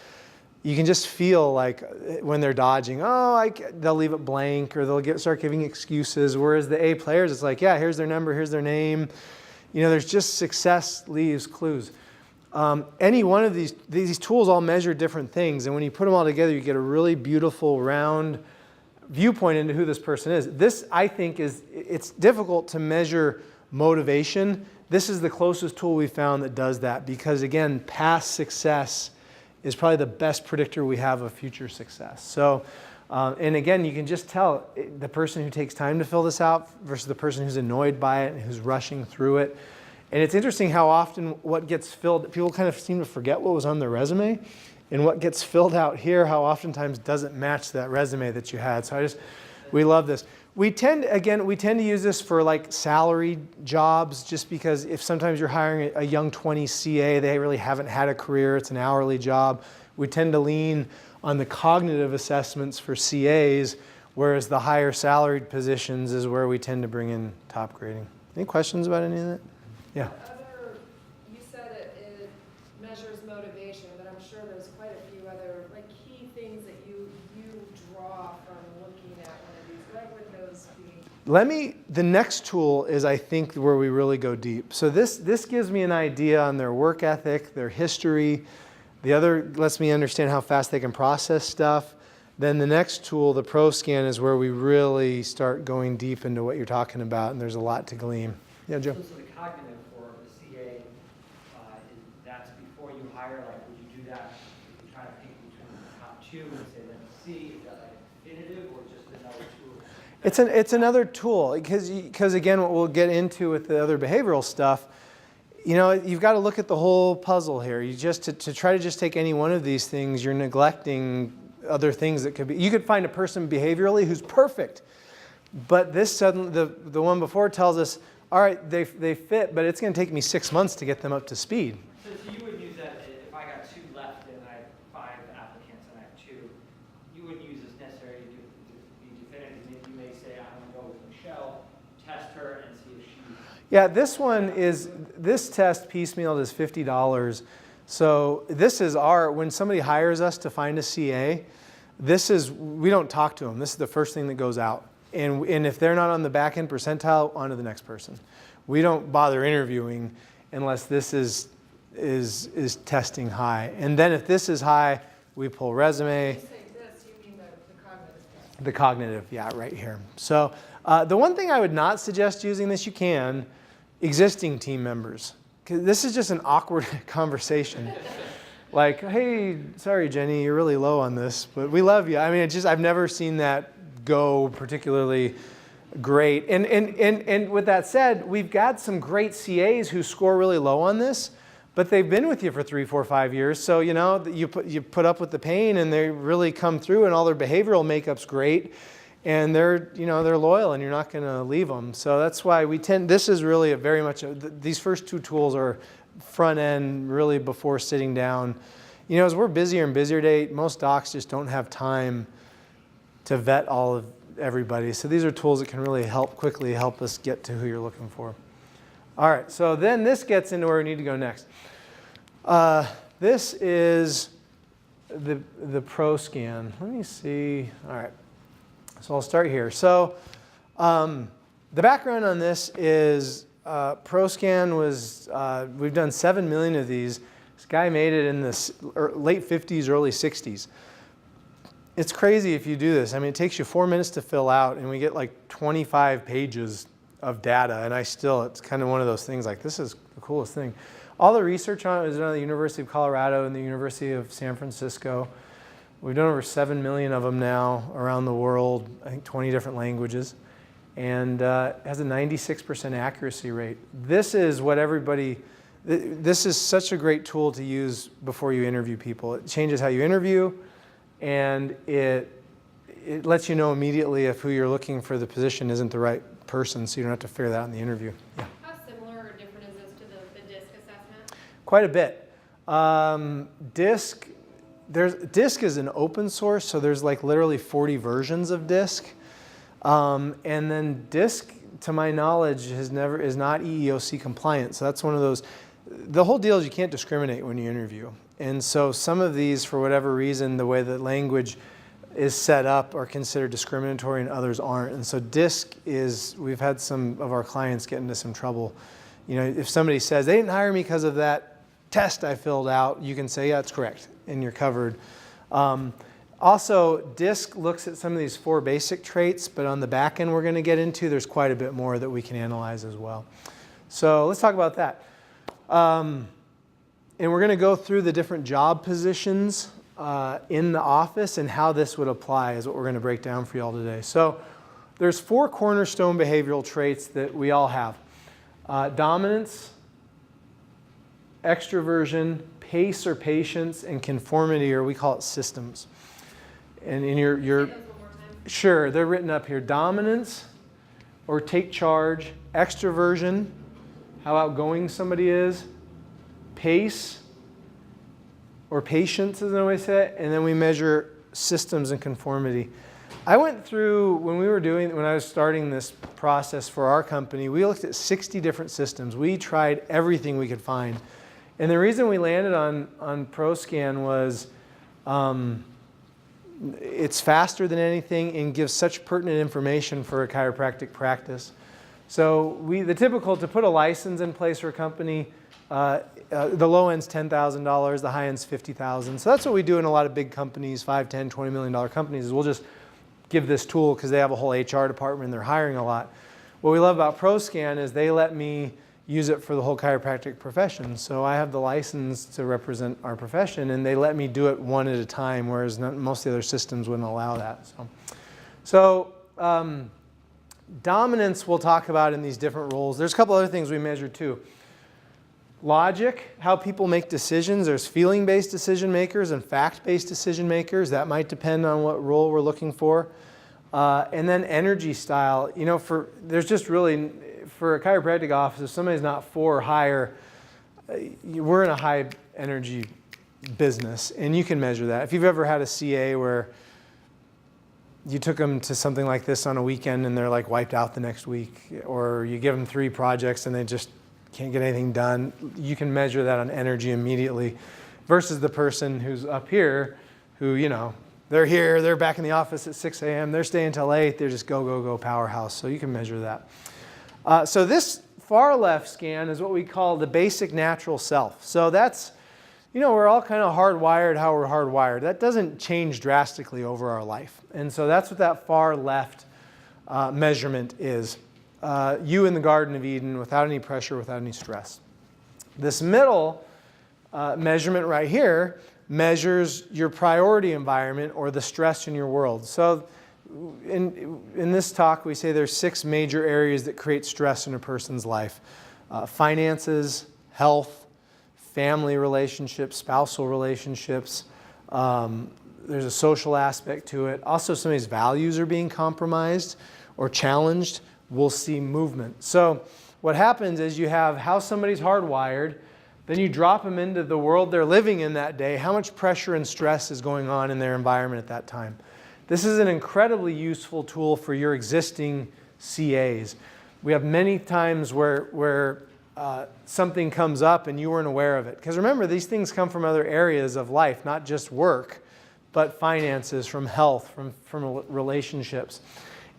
You can just feel like when they're dodging, they'll leave it blank, or they'll start giving excuses, whereas the A players, it's like, yeah, here's their number, here's their name. You know, there's just success leaves clues. Any one of these tools all measure different things, and when you put them all together, you get a really beautiful, round viewpoint into who this person is. This, I think, it's difficult to measure motivation. This is the closest tool we found that does that, because again, past success is probably the best predictor we have of future success. So, and again, you can just tell the person who takes time to fill this out versus the person who's annoyed by it and who's rushing through it. And it's interesting how often what gets filled, people kind of seem to forget what was on their resume, and what gets filled out here, how oftentimes doesn't match that resume that you had. So we love this. We tend to use this for like salaried jobs, just because if sometimes you're hiring a young 20 CA, they really haven't had a career, it's an hourly job. We tend to lean on the cognitive assessments for CAs, whereas the higher salaried positions is where we tend to bring in top grading. Any questions about any of that? Yeah. You said it measures motivation, but I'm sure there's quite a few other like key things that you draw from looking at one of these. What would those be? The next tool is, I think, where we really go deep. So this gives me an idea on their work ethic, their history. The other lets me understand how fast they can process stuff. Then the next tool, the Pro Scan, is where we really start going deep into what you're talking about, and there's a lot to glean. Yeah, Joe? So the cognitive for the CA, that's before you hire, like would you do that if you're trying to pick between the top 2 and say then C, is that like definitive or just another tool? It's another tool, because again, what we'll get into with the other behavioral stuff, you know, you've got to look at the whole puzzle here. You just to try to just take any one of these things, you're neglecting other things that could be. You could find a person behaviorally who's perfect, But this suddenly, the one before tells us, all right, they fit, but it's going to take me 6 months to get them up to speed. So you would use that if I got 2 left and I have 5 applicants and I have 2, you wouldn't use this necessarily to be definitive. Maybe you may say, I'm going to go with Michelle, test her and see if she... Yeah, this test piecemealed is $50. So this is when somebody hires us to find a CA, we don't talk to them. This is the first thing that goes out. And if they're not on the back end percentile, on to the next person. We don't bother interviewing unless this is testing high. And then if this is high, we pull resume. When you say this, you mean the cognitive test. The cognitive, yeah, right here. So the one thing I would not suggest using this, you can, existing team members. 'Cause this is just an awkward conversation. Like, hey, sorry, Jenny, you're really low on this, but we love you. I mean, I've never seen that go particularly great. And with that said, we've got some great CAs who score really low on this, but they've been with you for 3, 4, 5 years. So, you know, you put up with the pain and they really come through and all their behavioral makeup's great. And they're loyal and you're not going to leave them. So that's why this is really these first 2 tools are front end really before sitting down. You know, as we're busier and busier today, most docs just don't have time to vet all of everybody. So these are tools that can really quickly help us get to who you're looking for. All right, so then this gets into where we need to go next. This is the Pro Scan. Let me see. All right. So I'll start here. So the background on this is ProScan was, we've done 7 million of these. This guy made it in the late 50s, early 60s. It's crazy if you do this. I mean, it takes you 4 minutes to fill out, and we get like 25 pages of data, and it's kind of one of those things like, this is the coolest thing. All the research on it is done at the University of Colorado and the University of San Francisco. We've done over 7 million of them now around the world, I think 20 different languages, and it has a 96% accuracy rate. This is this is such a great tool to use before you interview people. It changes how you interview, and it lets you know immediately if who you're looking for the position isn't the right person, so you don't have to figure that out in the interview. Yeah. How similar or different is this to the DISC assessment? Quite a bit. DISC is an open source, so there's like literally 40 versions of DISC. And then DISC, to my knowledge, is not EEOC compliant. So that's one of those. The whole deal is you can't discriminate when you interview. And so some of these, for whatever reason, the way the language is set up are considered discriminatory and others aren't. And so DISC we've had some of our clients get into some trouble. You know, if somebody says, they didn't hire me because of that test I filled out, you can say, yeah, that's correct, and you're covered. Also, DISC looks at some of these 4 basic traits, but on the back end we're going to get into, there's quite a bit more that we can analyze as well. So let's talk about that. And we're going to go through the different job positions in the office and how this would apply is what we're going to break down for you all today. So there's 4 cornerstone behavioral traits that we all have. Dominance, extroversion, pace or patience, and conformity, or we call it systems. And in your Say those one more time. sure, they're written up here. Dominance, or take charge. Extroversion, how outgoing somebody is. Pace, or patience is another way to say it. And then we measure systems and conformity. I went through, when I was starting this process for our company, we looked at 60 different systems. We tried everything we could find. And the reason we landed on ProScan was it's faster than anything and gives such pertinent information for a chiropractic practice. So the typical, to put a license in place for a company, the low end's $10,000, the high end's $50,000. So that's what we do in a lot of big companies, $5, $10, $20 million companies, is we'll just give this tool because they have a whole HR department and they're hiring a lot. What we love about ProScan is they let me use it for the whole chiropractic profession. So I have the license to represent our profession, and they let me do it one at a time, whereas most of the other systems wouldn't allow that. So dominance we'll talk about in these different roles. There's a couple other things we measure too. Logic, how people make decisions. There's feeling-based decision makers and fact-based decision makers. That might depend on what role we're looking for. And then energy style. You know, there's just really, for a chiropractic office, if somebody's not 4 or higher, we're in a high energy business, and you can measure that. If you've ever had a CA where you took them to something like this on a weekend and they're like wiped out the next week, or you give them 3 projects and they just can't get anything done, you can measure that on energy immediately versus the person who's up here who, you know, they're here, they're back in the office at 6 a.m., they're staying till 8, they're just go, go, go powerhouse. So you can measure that. So this far left scan is what we call the basic natural self. So that's, you know, we're all kind of hardwired how we're hardwired. That doesn't change drastically over our life. And so that's what that far left measurement is. You in the Garden of Eden without any pressure, without any stress. This middle measurement right here measures your priority environment or the stress in your world. So in this talk, we say there's 6 major areas that create stress in a person's life. Finances, health, family relationships, spousal relationships. There's a social aspect to it. Also, somebody's values are being compromised or challenged. We'll see movement. So what happens is you have how somebody's hardwired, then you drop them into the world they're living in that day, how much pressure and stress is going on in their environment at that time. This is an incredibly useful tool for your existing CAs. We have many times where something comes up and you weren't aware of it. Because remember, these things come from other areas of life, not just work, but finances, from health, from relationships.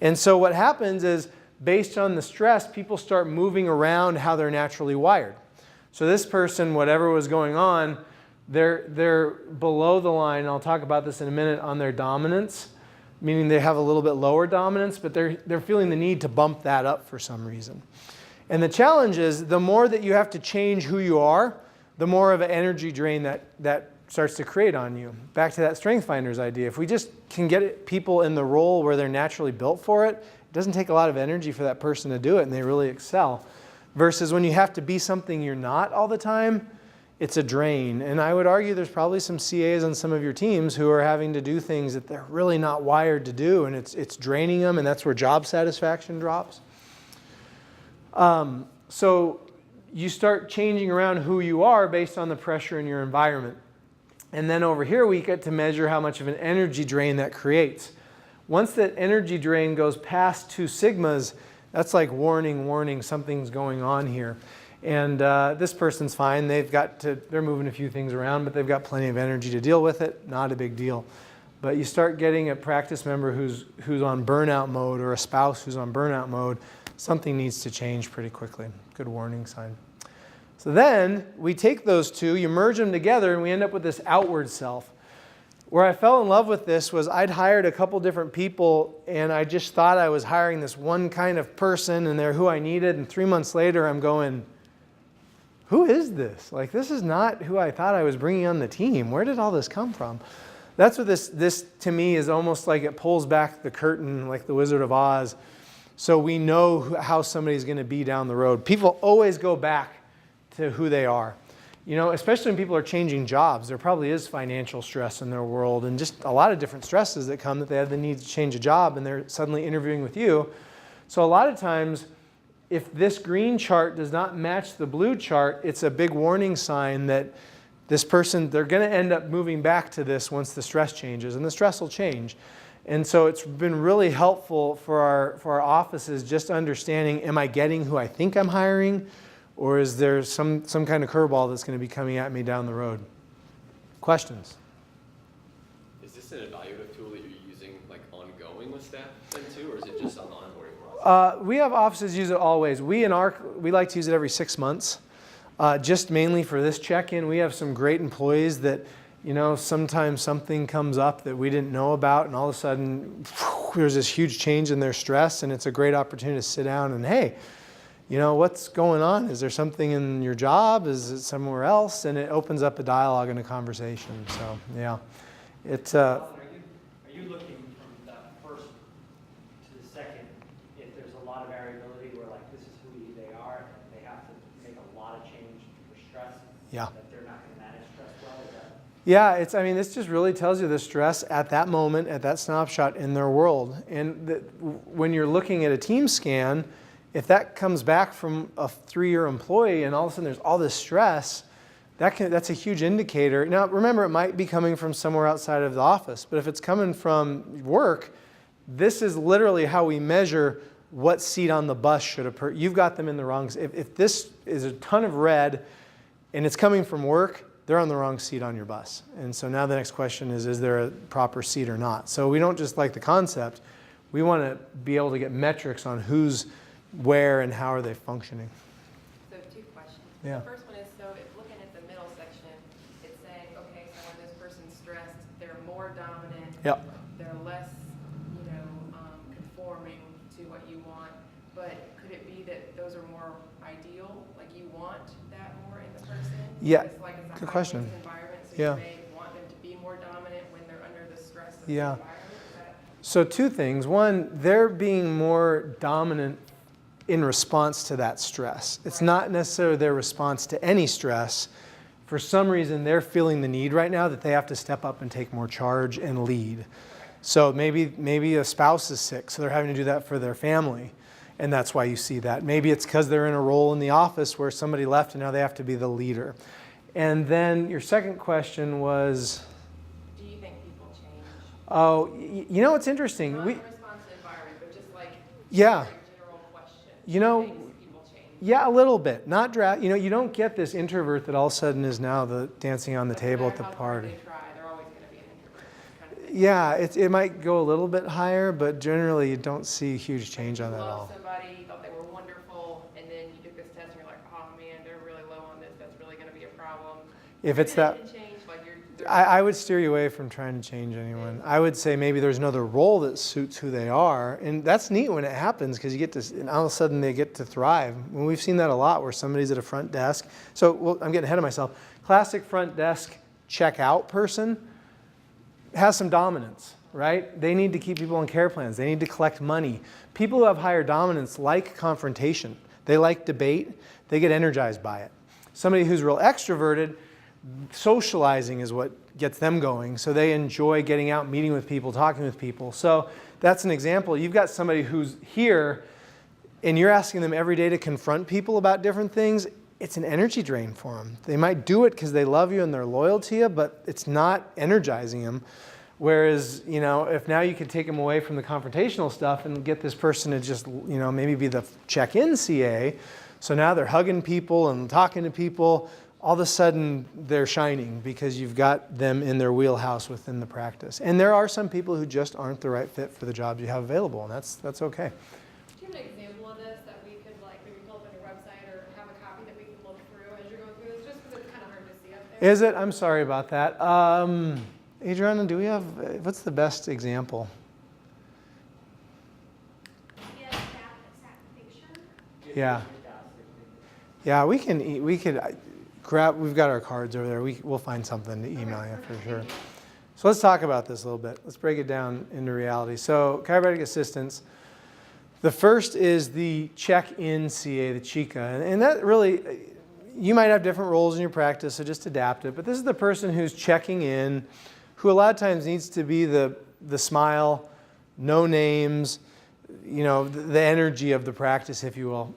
And so what happens is, based on the stress, people start moving around how they're naturally wired. So this person, whatever was going on, they're below the line, and I'll talk about this in a minute, on their dominance, meaning they have a little bit lower dominance, but they're feeling the need to bump that up for some reason. And the challenge is, the more that you have to change who you are, the more of an energy drain that starts to create on you. Back to that Strength Finders idea. If we just can get people in the role where they're naturally built for it, it doesn't take a lot of energy for that person to do it, and they really excel. Versus when you have to be something you're not all the time, it's a drain. And I would argue there's probably some CAs on some of your teams who are having to do things that they're really not wired to do, and it's draining them, and that's where job satisfaction drops. So you start changing around who you are based on the pressure in your environment. And then over here we get to measure how much of an energy drain that creates. Once that energy drain goes past 2 sigmas, that's like warning, warning, something's going on here. And this person's fine. They're moving a few things around, but they've got plenty of energy to deal with it. Not a big deal. But you start getting a practice member who's on burnout mode, or a spouse who's on burnout mode, something needs to change pretty quickly. Good warning sign. So then we take those 2, you merge them together, and we end up with this outward self. Where I fell in love with this was I'd hired a couple different people, and I just thought I was hiring this one kind of person, and they're who I needed. And 3 months later, I'm going, who is this? Like, this is not who I thought I was bringing on the team. Where did all this come from? That's what this to me is almost like it pulls back the curtain like the Wizard of Oz. So we know how somebody's going to be down the road. People always go back to who they are. You know, especially when people are changing jobs, there probably is financial stress in their world, and just a lot of different stresses that come that they have the need to change a job, and they're suddenly interviewing with you. So a lot of times, if this green chart does not match the blue chart, it's a big warning sign that this person, they're going to end up moving back to this once the stress changes, and the stress will change. And so it's been really helpful for our offices just understanding, am I getting who I think I'm hiring? Or is there some kind of curveball that's going to be coming at me down the road? Questions? Is this an evaluative tool that you're using like ongoing with staff then too, or is it just on the onboarding process? We have offices use it always. We like to use it every 6 months, just mainly for this check-in. We have some great employees that, you know, sometimes something comes up that we didn't know about, and all of a sudden there's this huge change in their stress, and it's a great opportunity to sit down and, hey, you know, what's going on? Is there something in your job? Is it somewhere else? And it opens up a dialogue and a conversation. So, yeah. Are you looking from the first to the second, if there's a lot of variability where like this is who they are, and they have to make a lot of change for stress, Yeah. that they're not going to manage stress well? Is that Yeah, I mean, this just really tells you the stress at that moment, at that snapshot in their world. And when you're looking at a team scan, if that comes back from a 3-year employee and all of a sudden there's all this stress, that's a huge indicator. Now, remember, it might be coming from somewhere outside of the office, but if it's coming from work, this is literally how we measure what seat on the bus should a person. You've got them in the wrong. If this is a ton of red and it's coming from work, they're on the wrong seat on your bus. And so now the next question is there a proper seat or not? So we don't just like the concept. We want to be able to get metrics on who's where and how are they functioning. So 2 questions. Yeah. The first one is, so if looking at the middle section, it's saying, okay, so when this person's stressed, they're more dominant. Yep. They're less, conforming to what you want. But could it be that those are more ideal? Like you want that more in the person? Yeah. It's like it's a Good high-risk question. environment, so Yeah. you may want them to be more dominant when they're under the stress of Yeah. the environment. Is that So 2 things. One, they're being more dominant in response to that stress. It's not necessarily their response to any stress. For some reason, they're feeling the need right now that they have to step up and take more charge and lead. So maybe a spouse is sick, so they're having to do that for their family. And that's why you see that. Maybe it's because they're in a role in the office where somebody left and now they have to be the leader. And then your second question was, do you think people change? oh, it's interesting. Not in response to the environment, but just like Yeah. a general question. You know, Do you think people change? Yeah, a little bit. Not you don't get this introvert that all of a sudden is now the dancing on the But table no at the matter how hard party. they try, they're always going to be an introvert kind of thing. Yeah, it might go a little bit higher, but generally you don't see huge change on that at You all. love somebody, you thought they were wonderful, and then you took this test and you're like, oh man, they're really low on this. That's really going to be a problem. If it's And that, it can change, like I would steer you away from trying to change anyone. I would say maybe there's another role that suits who they are, and that's neat when it happens because you get to, and all of a sudden they get to thrive. And we've seen that a lot where somebody's at a front desk. So I'm getting ahead of myself. Classic front desk checkout person has some dominance, right? They need to keep people on care plans. They need to collect money. People who have higher dominance like confrontation. They like debate. They get energized by it. Somebody who's real extroverted, socializing is what gets them going. So they enjoy getting out, meeting with people, talking with people. So that's an example. You've got somebody who's here and you're asking them every day to confront people about different things. It's an energy drain for them. They might do it because they love you and they're loyal to you, but it's not energizing them. Whereas, if now you could take them away from the confrontational stuff and get this person to just, maybe be the check-in CA. So now they're hugging people and talking to people. All of a sudden they're shining because you've got them in their wheelhouse within the practice. And there are some people who just aren't the right fit for the jobs you have available, and that's okay. Do you have an example of this that we could maybe pull up on your website or have a copy that we can look through as you're going through this, just because it's kind of hard to see up there? Is it? I'm sorry about that. Adriana, do we have, what's the best example? Yeah, that picture. Yeah. Yeah, we could grab, we've got our cards over there. We'll find something to email you for sure. So let's talk about this a little bit. Let's break it down into reality. So chiropractic assistants, the first is the check-in CA, the Chica. And that really, you might have different roles in your practice, so just adapt it. But this is the person who's checking in, who a lot of times needs to be the smile, no names, the energy of the practice, if you will.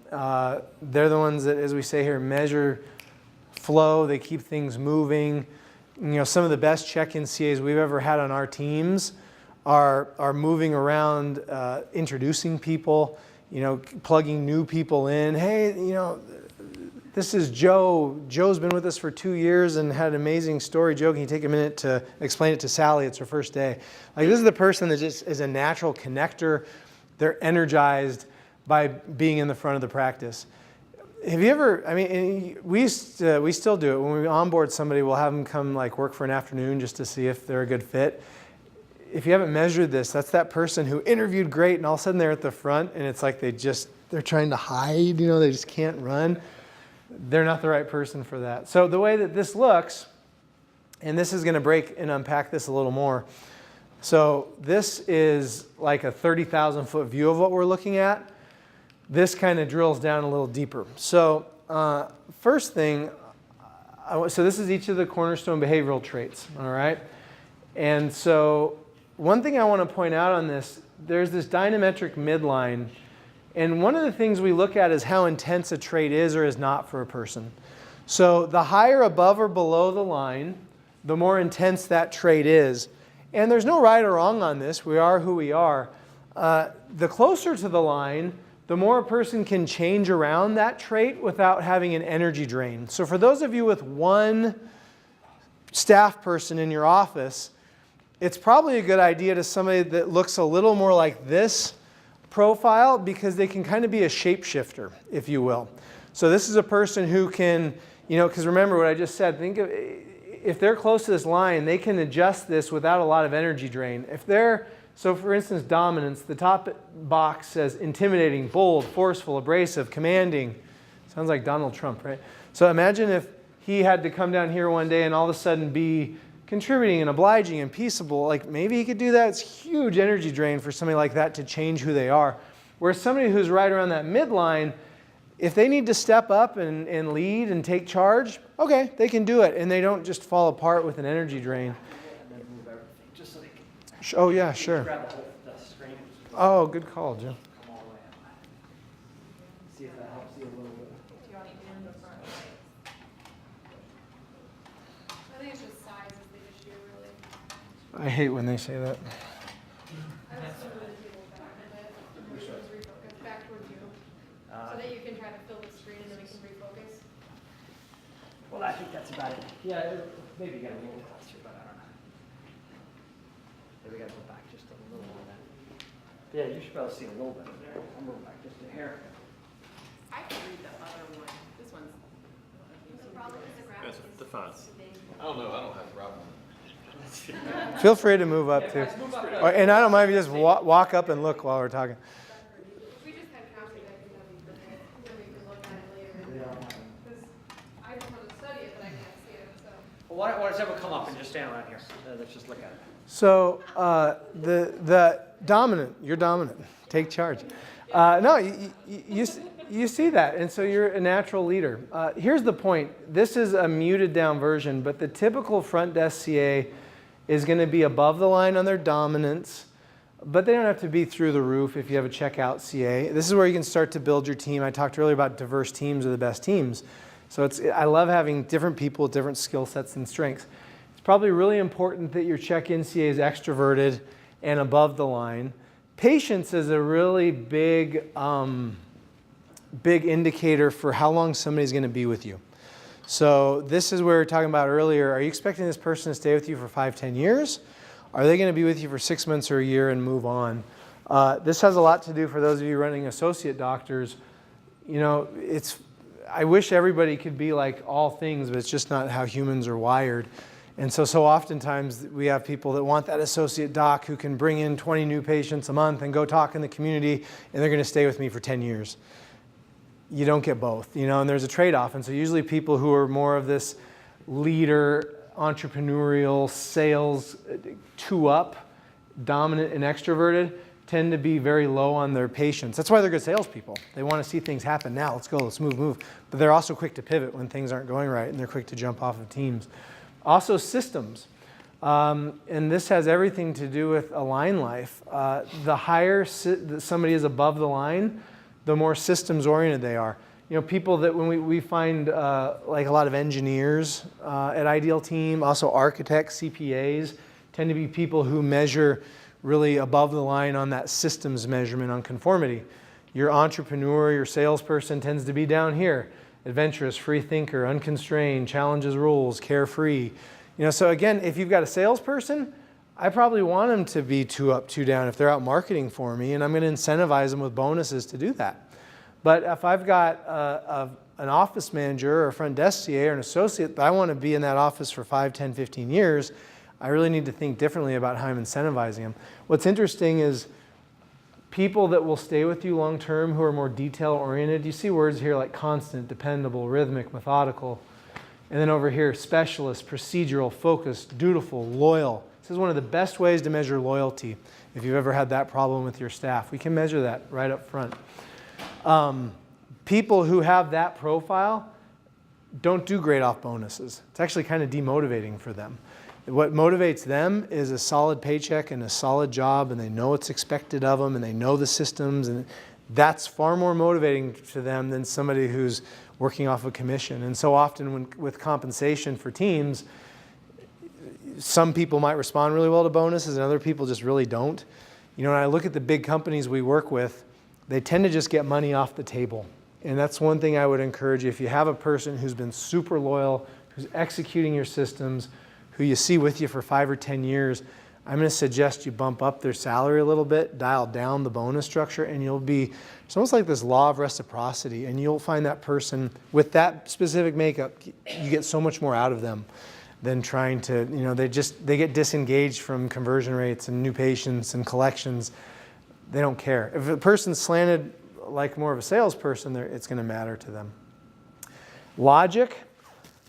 They're the ones that, as we say here, measure flow. They keep things moving. Some of the best check-in CAs we've ever had on our teams are moving around, introducing people, plugging new people in. Hey, this is Joe. Joe's been with us for 2 years and had an amazing story. Joe, can you take a minute to explain it to Sally? It's her first day. Like, this is the person that just is a natural connector. They're energized by being in the front of the practice. Have you ever, we still do it. When we onboard somebody, we'll have them come work for an afternoon just to see if they're a good fit. If you haven't measured this, that's that person who interviewed great and all of a sudden they're at the front and it's like they're trying to hide, they just can't run. They're not the right person for that. So the way that this looks, and this is going to break and unpack this a little more. So this is like a 30,000 foot view of what we're looking at. This kind of drills down a little deeper. So first thing, So this is each of the cornerstone behavioral traits, all right? And so one thing I want to point out on this, there's this dynametric midline. And one of the things we look at is how intense a trait is or is not for a person. So the higher above or below the line, the more intense that trait is. And there's no right or wrong on this. We are who we are. The closer to the line, the more a person can change around that trait without having an energy drain. So for those of you with one staff person in your office, it's probably a good idea to somebody that looks a little more like this profile, because they can kind of be a shapeshifter, if you will. So this is a person who can, because remember what I just said, think of, if they're close to this line, they can adjust this without a lot of energy drain. So for instance, dominance, the top box says intimidating, bold, forceful, abrasive, commanding. Sounds like Donald Trump, right? So imagine if he had to come down here one day and all of a sudden be contributing and obliging and peaceable. Like maybe he could do that. It's huge energy drain for somebody like that to change who they are. Whereas somebody who's right around that midline, if they need to step up and lead and take charge, okay, they can do it. And they don't just fall apart with an energy drain. And then move everything, just so they can Oh yeah, sure. grab the screen. Oh, good call, Jim. Come all the way up. See if that helps you a little bit. Do you want to do in the front? I think it's just size is the issue, really. I hate when they say that. I would still move people back a bit, and then just refocus back towards you, so that you can try to fill the screen and then we can refocus. Well, I think that's about it. Yeah, maybe get a little closer, but I don't know. Yeah, we gotta go back just a little on that. Yeah, you should probably see a little better there. I'll move back just a hair. I can read the other one. This one's. The problem is the graphic Yes, is the fonts. too big. I don't know, I don't have a problem. Feel free to move up too. And I don't mind if you just walk up and look while we're talking. If we just had copies, I think that'd be perfect, then we can look at it later. Because I just want to study it, but I can't see it, so. Well, why don't everyone come up and just stand around here? Let's just look at it. So the dominant, you're dominant. Take charge. No, you see that, and so you're a natural leader. Here's the point. This is a muted down version, but the typical front desk CA is going to be above the line on their dominance, but they don't have to be through the roof if you have a checkout CA. This is where you can start to build your team. I talked earlier about diverse teams are the best teams. So I love having different people with different skill sets and strengths. It's probably really important that your check-in CA is extroverted and above the line. Patience is a really big indicator for how long somebody's going to be with you. So this is where we were talking about earlier. Are you expecting this person to stay with you for 5-10 years? Are they going to be with you for 6 months or a year and move on? This has a lot to do for those of you running associate doctors. I wish everybody could be like all things, but it's just not how humans are wired. And so oftentimes we have people that want that associate doc who can bring in 20 new patients a month and go talk in the community, and they're going to stay with me for 10 years. You don't get both, and there's a trade-off. And so usually people who are more of this leader, entrepreneurial, sales, two-up, dominant and extroverted, tend to be very low on their patience. That's why they're good salespeople. They want to see things happen now. Let's go, let's move. But they're also quick to pivot when things aren't going right, and they're quick to jump off of teams. Also systems. And this has everything to do with AlignLife. The higher somebody is above the line, the more systems oriented they are. People that when we find like a lot of engineers at Ideal Team, also architects, CPAs, tend to be people who measure really above the line on that systems measurement on conformity. Your entrepreneur, your salesperson tends to be down here. Adventurous, free thinker, unconstrained, challenges rules, carefree. So again, if you've got a salesperson, I probably want them to be 2 up, 2 down if they're out marketing for me, and I'm going to incentivize them with bonuses to do that. But if I've got an office manager or a front desk CA or an associate that I want to be in that office for 5, 10, 15 years, I really need to think differently about how I'm incentivizing them. What's interesting is people that will stay with you long term who are more detail oriented, you see words here like constant, dependable, rhythmic, methodical. And then over here, specialist, procedural, focused, dutiful, loyal. This is one of the best ways to measure loyalty if you've ever had that problem with your staff. We can measure that right up front. People who have that profile don't do great off bonuses. It's actually kind of demotivating for them. What motivates them is a solid paycheck and a solid job, and they know what's expected of them, and they know the systems, and that's far more motivating to them than somebody who's working off a commission. And so often with compensation for teams, some people might respond really well to bonuses and other people just really don't. You know, when I look at the big companies we work with, they tend to just get money off the table. And that's one thing I would encourage you. If you have a person who's been super loyal, who's executing your systems, who you see with you for 5 or 10 years, I'm going to suggest you bump up their salary a little bit, dial down the bonus structure, and it's almost like this law of reciprocity, and you'll find that person with that specific makeup, you get so much more out of them than trying to, they get disengaged from conversion rates and new patients and collections. They don't care. If a person's slanted like more of a salesperson, it's going to matter to them. Logic.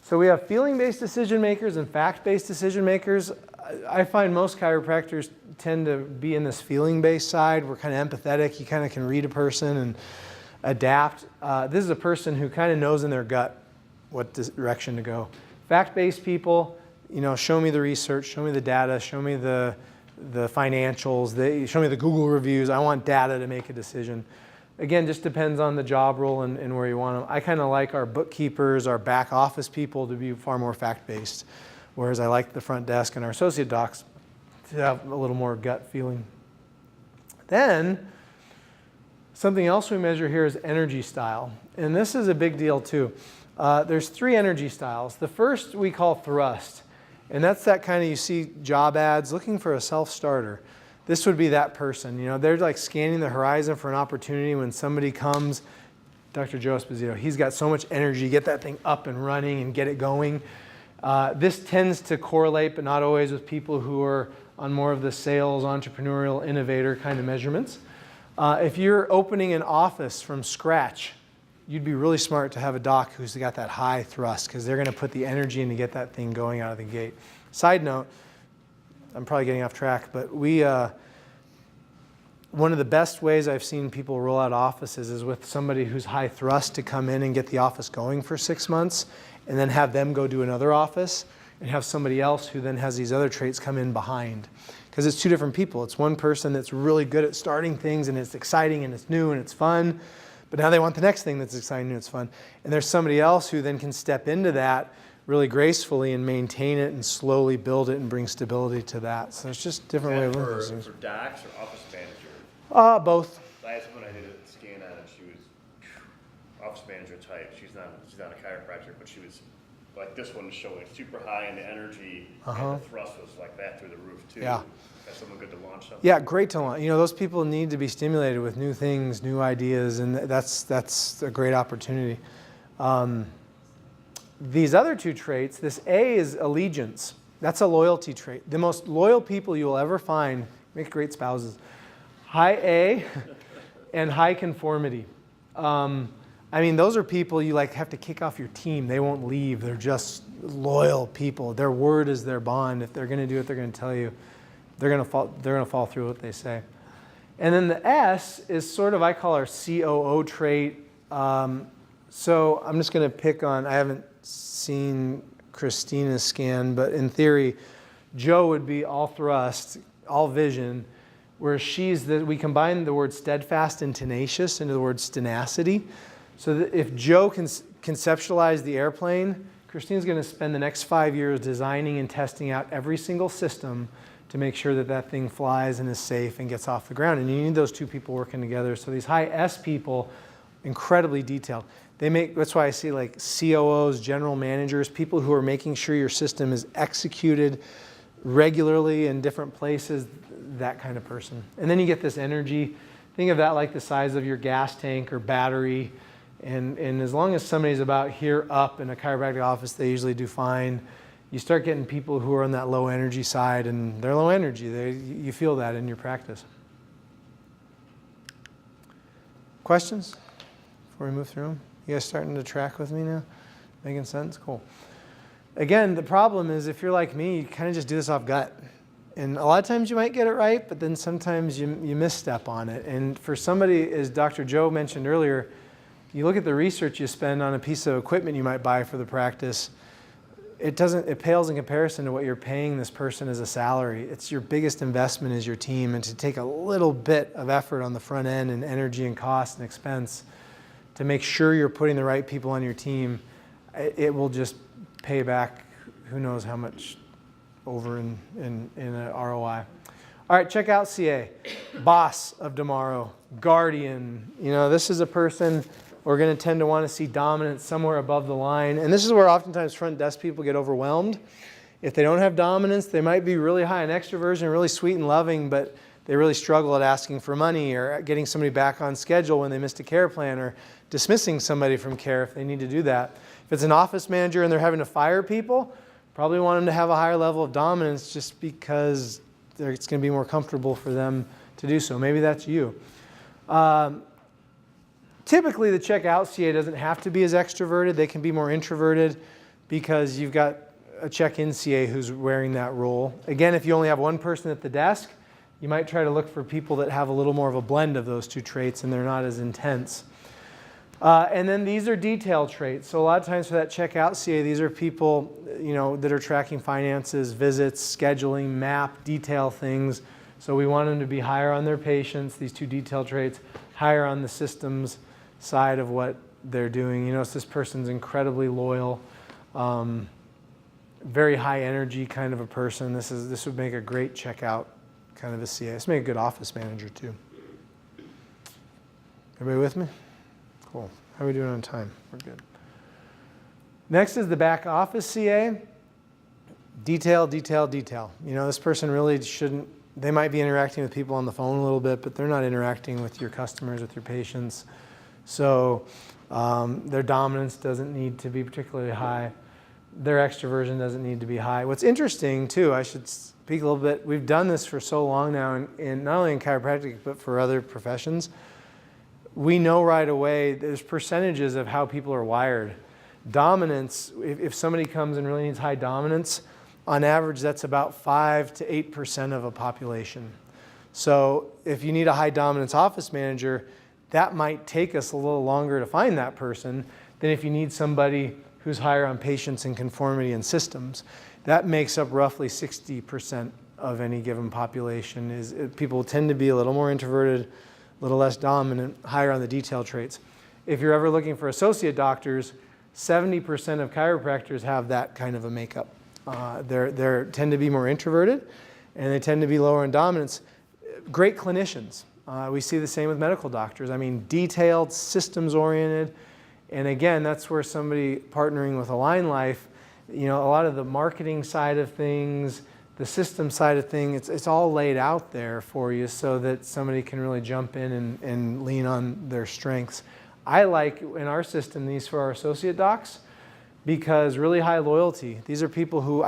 So we have feeling-based decision makers and fact-based decision makers. I find most chiropractors tend to be in this feeling-based side. We're kind of empathetic. You kind of can read a person and adapt. This is a person who kind of knows in their gut what direction to go. Fact-based people, show me the research, show me the data, show me the financials, show me the Google reviews. I want data to make a decision. Again, just depends on the job role and where you want them. I kind of like our bookkeepers, our back office people to be far more fact-based, whereas I like the front desk and our associate docs to have a little more gut feeling. Then, something else we measure here is energy style. And this is a big deal too. There's 3 energy styles. The first we call thrust. And that's that kind of, you see job ads looking for a self-starter. This would be that person. They're like scanning the horizon for an opportunity when somebody comes. Dr. Joe Esposito, he's got so much energy, get that thing up and running and get it going. This tends to correlate, but not always, with people who are on more of the sales, entrepreneurial, innovator kind of measurements. If you're opening an office from scratch, you'd be really smart to have a doc who's got that high thrust, because they're going to put the energy in to get that thing going out of the gate. Side note, I'm probably getting off track, but one of the best ways I've seen people roll out offices is with somebody who's high thrust to come in and get the office going for 6 months, and then have them go do another office, and have somebody else who then has these other traits come in behind. Because it's 2 different people. It's one person that's really good at starting things, and it's exciting, and it's new, and it's fun, but now they want the next thing that's exciting and it's fun. And there's somebody else who then can step into that really gracefully and maintain it and slowly build it and bring stability to that. So it's just a different way of looking at things. For docs or office manager? Both. Last one I did a scan on, and she was office manager type. She's not a chiropractor, but she was like this one is showing super high, and the energy and the thrust was like that through the roof too. Yeah. That's someone good to launch something. Yeah, great to launch. Those people need to be stimulated with new things, new ideas, and that's a great opportunity. These other 2 traits, this A is allegiance. That's a loyalty trait. The most loyal people you will ever find make great spouses. High A and high conformity. Those are people you have to kick off your team. They won't leave. They're just loyal people. Their word is their bond. If they're going to do it, they're going to tell you. They're going to fall through what they say. And then the S is sort of, I call our COO trait. So I'm just going to pick on, I haven't seen Christina's scan, but in theory, Joe would be all thrust, all vision, where we combine the word steadfast and tenacious into the word tenacity. So that if Joe can conceptualize the airplane, Christina's going to spend the next 5 years designing and testing out every single system to make sure that that thing flies and is safe and gets off the ground. And you need those 2 people working together. So these high S people, incredibly detailed. That's why I see like COOs, general managers, people who are making sure your system is executed regularly in different places, that kind of person. And then you get this energy. Think of that like the size of your gas tank or battery. And as long as somebody's about here up in a chiropractic office, they usually do fine. You start getting people who are on that low energy side, and they're low energy. You feel that in your practice. Questions before we move through them? You guys starting to track with me now? Making sense? Cool. Again, the problem is if you're like me, you kind of just do this off gut. And a lot of times you might get it right, but then sometimes you misstep on it. And for somebody, as Dr. Joe mentioned earlier, you look at the research you spend on a piece of equipment you might buy for the practice, it pales in comparison to what you're paying this person as a salary. It's your biggest investment is your team, and to take a little bit of effort on the front end and energy and cost and expense to make sure you're putting the right people on your team, it will just pay back who knows how much over in an ROI. All right, check out CA. Boss of tomorrow, guardian. You know, this is a person we're going to tend to want to see dominance somewhere above the line. And this is where oftentimes front desk people get overwhelmed. If they don't have dominance, they might be really high in extroversion, really sweet and loving, but they really struggle at asking for money or getting somebody back on schedule when they missed a care plan or dismissing somebody from care if they need to do that. If it's an office manager and they're having to fire people, probably want them to have a higher level of dominance just because it's going to be more comfortable for them to do so. Maybe that's you. Typically, the checkout CA doesn't have to be as extroverted. They can be more introverted because you've got a check-in CA who's wearing that role. Again, if you only have one person at the desk, you might try to look for people that have a little more of a blend of those two traits and they're not as intense. And then these are detail traits. So a lot of times for that checkout CA, these are people, you know, that are tracking finances, visits, scheduling, map, detail things. So we want them to be higher on their patients, these two detail traits, higher on the systems side of what they're doing. You notice this person's incredibly loyal, very high energy kind of a person. This would make a great checkout kind of a CA. This would make a good office manager too. Everybody with me? Cool. How are we doing on time? We're good. Next is the back office CA. Detail, detail, detail. You know, this person really shouldn't, they might be interacting with people on the phone a little bit, but they're not interacting with your customers, with your patients. So their dominance doesn't need to be particularly high. Their extroversion doesn't need to be high. What's interesting too, I should speak a little bit, we've done this for so long now, in not only in chiropractic, but for other professions. We know right away there's percentages of how people are wired. Dominance, if somebody comes and really needs high dominance, on average that's about 5 to 8% of a population. So if you need a high dominance office manager, that might take us a little longer to find that person than if you need somebody who's higher on patience and conformity and systems. That makes up roughly 60% of any given population. People tend to be a little more introverted, a little less dominant, higher on the detail traits. If you're ever looking for associate doctors, 70% of chiropractors have that kind of a makeup. They tend to be more introverted and they tend to be lower in dominance. Great clinicians. We see the same with medical doctors. I mean, detailed, systems oriented. And again, that's where somebody partnering with AlignLife, you know, a lot of the marketing side of things, the system side of things, it's all laid out there for you so that somebody can really jump in and lean on their strengths. I like, in our system, these for our associate docs because really high loyalty. These are people who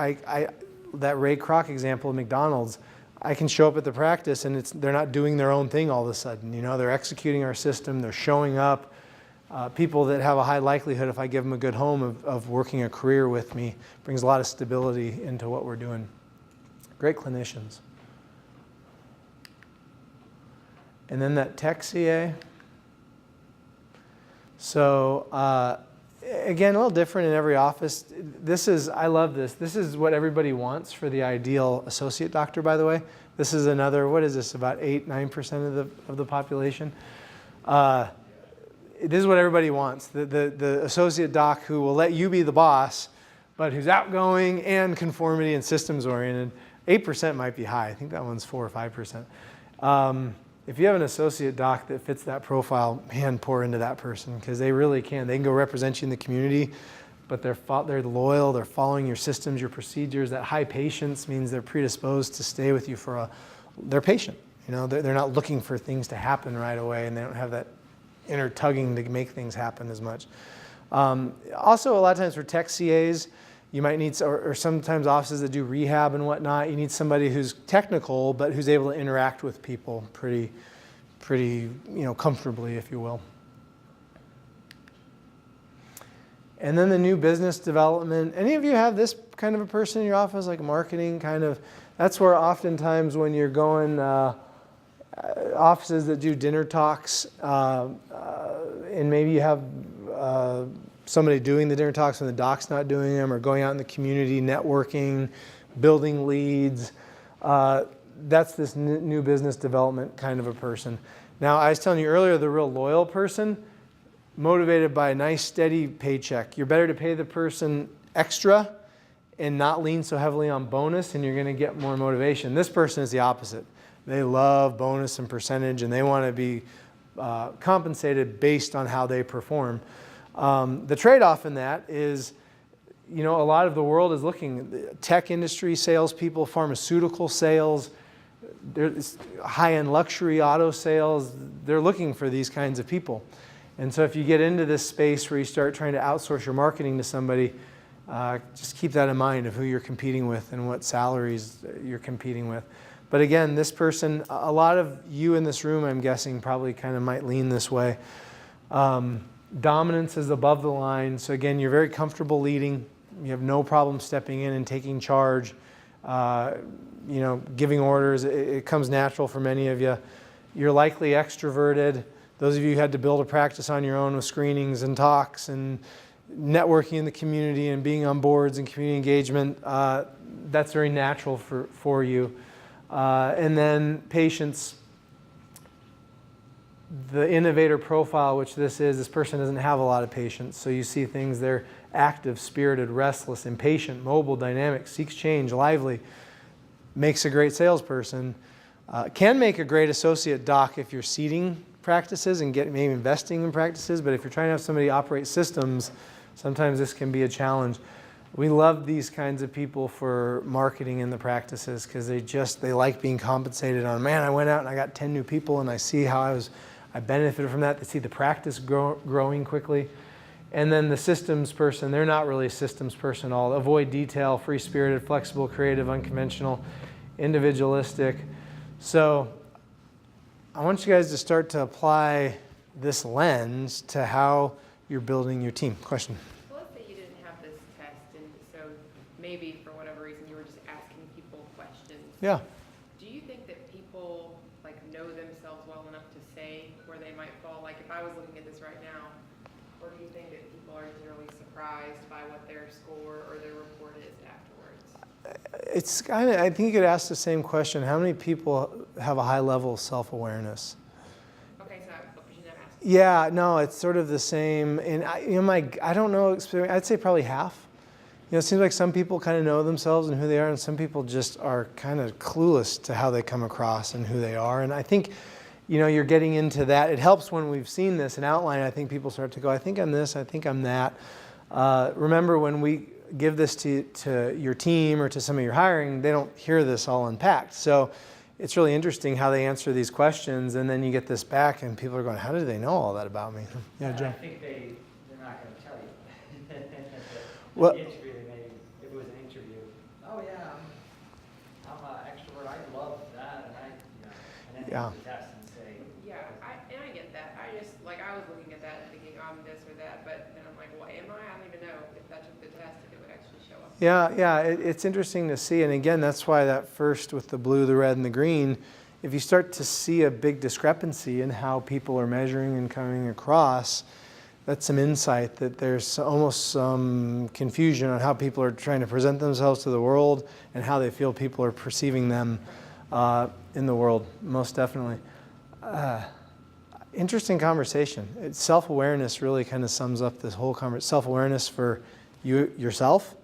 that Ray Kroc example of McDonald's, I can show up at the practice and they're not doing their own thing all of a sudden. You know, they're executing our system, they're showing up. People that have a high likelihood, if I give them a good home, of working a career with me, brings a lot of stability into what we're doing. Great clinicians. And then that tech CA. So again, a little different in every office. I love this. This is what everybody wants for the ideal associate doctor, by the way. This is another, what is this, about 8-9% of the population? This is what everybody wants. The associate doc who will let you be the boss, but who's outgoing and conformity and systems oriented. 8% might be high. I think that one's 4 or 5%. If you have an associate doc that fits that profile, man, pour into that person because they really can. They can go represent you in the community, but they're loyal. They're following your systems, your procedures. That high patience means they're predisposed to stay with you they're patient. You know, they're not looking for things to happen right away, and they don't have that inner tugging to make things happen as much. Also, a lot of times for tech CAs, you might need, or sometimes offices that do rehab and whatnot, you need somebody who's technical, but who's able to interact with people pretty, comfortably, if you will. And then the new business development. Any of you have this kind of a person in your office, like marketing kind of? That's where oftentimes when you're going, offices that do dinner talks, and maybe you have somebody doing the dinner talks and the doc's not doing them, or going out in the community, networking, building leads. That's this new business development kind of a person. Now, I was telling you earlier, the real loyal person, motivated by a nice steady paycheck. You're better to pay the person extra and not lean so heavily on bonus, and you're going to get more motivation. This person is the opposite. They love bonus and percentage, and they want to be compensated based on how they perform. The trade-off in that is, you know, a lot of the world is looking, tech industry salespeople, pharmaceutical sales, there's high-end luxury auto sales, they're looking for these kinds of people. And so if you get into this space where you start trying to outsource your marketing to somebody, just keep that in mind of who you're competing with and what salaries you're competing with. But again, this person, a lot of you in this room, I'm guessing, probably kind of might lean this way. Dominance is above the line. So again, you're very comfortable leading. You have no problem stepping in and taking charge, you know, giving orders. It comes natural for many of you. You're likely extroverted. Those of you who had to build a practice on your own with screenings and talks and networking in the community and being on boards and community engagement, that's very natural for you. And then patience, the innovator profile, which this person doesn't have a lot of patience. So you see things, they're active, spirited, restless, impatient, mobile, dynamic, seeks change, lively, makes a great salesperson, can make a great associate doc if you're seeding practices and maybe investing in practices, but if you're trying to have somebody operate systems, sometimes this can be a challenge. We love these kinds of people for marketing in the practices because they like being compensated on, man, I went out and I got 10 new people and I see how I benefited from that. They see the practice growing quickly. And then the systems person, they're not really a systems person at all. Avoid detail, free-spirited, flexible, creative, unconventional, individualistic. So I want you guys to start to apply this lens to how you're building your team. Question? So let's say you didn't have this test, and so maybe for whatever reason you were just asking people questions. Yeah. Do you think that people like know themselves well enough to say where they might fall? Like if I was looking at this right now, or do you think that people are generally surprised by what their score or their report is afterwards? It's kind of, I think you could ask the same question. How many people have a high level of self-awareness? Okay, so you never asked. Yeah, no, it's sort of the same. And I don't know, I'd say probably half. You know, it seems like some people kind of know themselves and who they are, and some people just are kind of clueless to how they come across and who they are. And I think, you know, you're getting into that. It helps when we've seen this and outline. I think people start to go, I think I'm this, I think I'm that. Remember, when we give this to your team or to somebody you're hiring, they don't hear this all unpacked. So it's really interesting how they answer these questions, and then you get this back and people are going, how do they know all that about me? Yeah, Joe. I think they're not going to tell you. Well, The interview, maybe, if it was an interview, oh yeah, I'm an extrovert, I love that, and and then Yeah. take the test and say, Yeah, I get that. I was looking at that and thinking, I'm this or that, but then I'm like, well, am I? I don't even know if I took the test if it would actually show up. Yeah, it's interesting to see. And again, that's why that first with the blue, the red, and the green, if you start to see a big discrepancy in how people are measuring and coming across, that's some insight that there's almost some confusion on how people are trying to present themselves to the world and how they feel people are perceiving them in the world, most definitely. Interesting conversation. Self-awareness really kind of sums up this whole conversation. Self-awareness for yourself,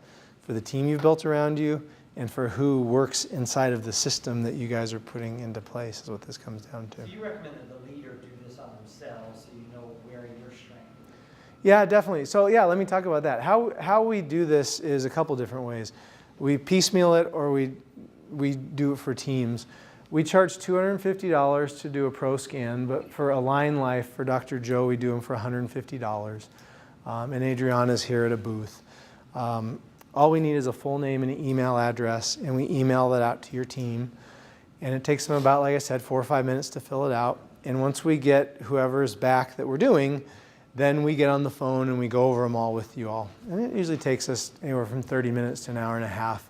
for the team you've built around you, and for who works inside of the system that you guys are putting into place is what this comes down to. do you recommend that the leader do this on themselves so you know where your strength is? Yeah, definitely. So yeah, let me talk about that. How we do this is a couple different ways. We piecemeal it, or we do it for teams. We charge $250 to do a pro scan, but for AlignLife, for Dr. Joe, we do them for $150. And Adriana's here at a booth. All we need is a full name and an email address, and we email that out to your team. And it takes them about, like I said, 4 or 5 minutes to fill it out. And once we get whoever's back that we're doing, then we get on the phone and we go over them all with you all. And it usually takes us anywhere from 30 minutes to an hour and a half.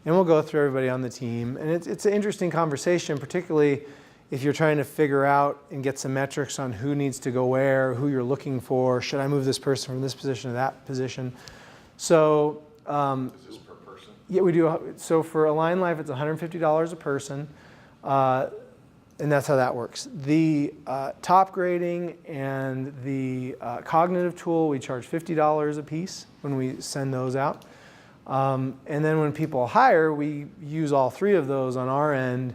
And we'll go through everybody on the team. And it's an interesting conversation, particularly if you're trying to figure out and get some metrics on who needs to go where, who you're looking for, should I move this person from this position to that position. So Is this per person? yeah, we do. So for AlignLife, it's $150 a person, and that's how that works. The top grading and the cognitive tool, we charge $50 a piece when we send those out. And then when people hire, we use all three of those on our end.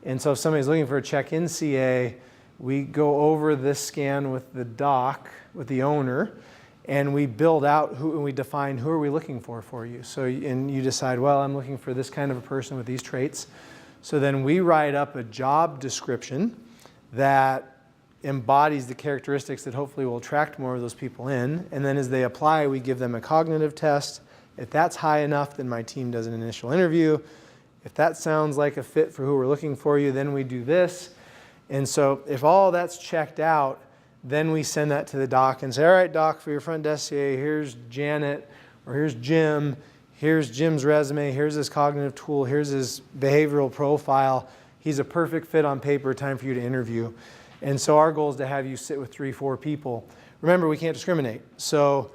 And so if somebody's looking for a check-in CA, we go over this scan with the doc, with the owner, and we build out who, and we define who are we looking for you. So, and you decide, well, I'm looking for this kind of a person with these traits. So then we write up a job description that embodies the characteristics that hopefully will attract more of those people in. And then as they apply, we give them a cognitive test. If that's high enough, then my team does an initial interview. If that sounds like a fit for who we're looking for you, then we do this. And so if all that's checked out, then we send that to the doc and say, all right, doc, for your front desk CA, here's Janet, or here's Jim, here's Jim's resume, here's his cognitive tool, here's his behavioral profile. He's a perfect fit on paper, time for you to interview. And so our goal is to have you sit with 3-4 people. Remember, we can't discriminate. So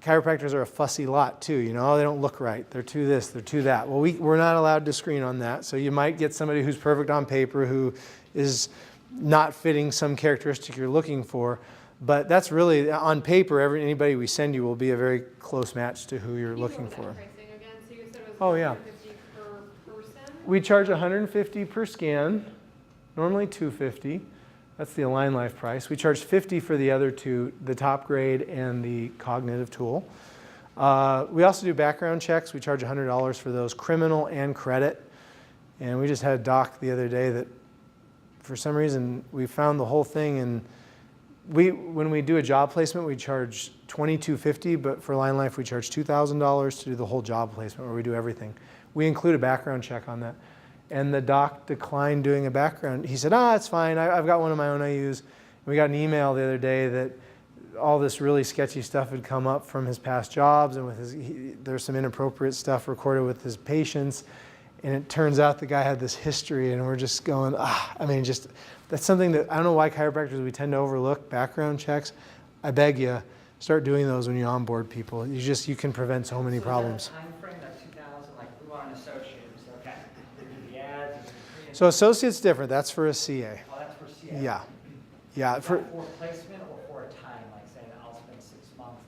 chiropractors are a fussy lot too, you know, they don't look right. They're too this, they're too that. Well, we're not allowed to screen on that. So you might get somebody who's perfect on paper who is not fitting some characteristic you're looking for. But that's really, on paper, anybody we send you will be a very close match to who you're looking for. Pricing again, so you said it was Oh, yeah. $150 per person? We charge $150 per scan, normally $250. That's the AlignLife price. We charge $50 for the other two, the top grade and the cognitive tool. We also do background checks. We charge $100 for those, criminal and credit. And we just had a doc the other day that, for some reason, we found the whole thing. And when we do a job placement, we charge $2,250, but for AlignLife, we charge $2,000 to do the whole job placement where we do everything. We include a background check on that. And the doc declined doing a background. He said, it's fine. I've got one of my own I use. And we got an email the other day that all this really sketchy stuff had come up from his past jobs, and with there's some inappropriate stuff recorded with his patients. And it turns out the guy had this history, and we're just going, that's something that I don't know why chiropractors, we tend to overlook background checks. I beg you, start doing those when you onboard people. You can prevent so many problems. Is that a time frame, that 2000, like we want an associate, we say, okay, we do the ads, we do the So associate's different. That's for a CA. Oh, that's for CA. Yeah. Yeah. Is that for placement or for a time, like saying I'll spend 6 months,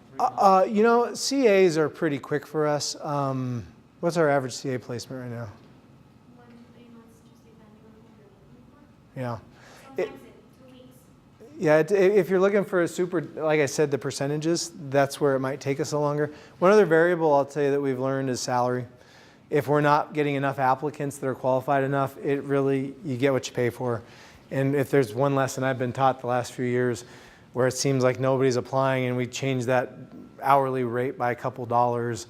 3 months? CAs are pretty quick for us. What's our average CA placement right now? 1 to 3 months, just depending on what you're looking for. Yeah. Sometimes in 2 weeks. Yeah, if you're looking for a super, like I said, the percentages, that's where it might take us a longer. One other variable I'll tell you that we've learned is salary. If we're not getting enough applicants that are qualified enough, you get what you pay for. And if there's one lesson I've been taught the last few years where it seems like nobody's applying and we change that hourly rate by a couple dollars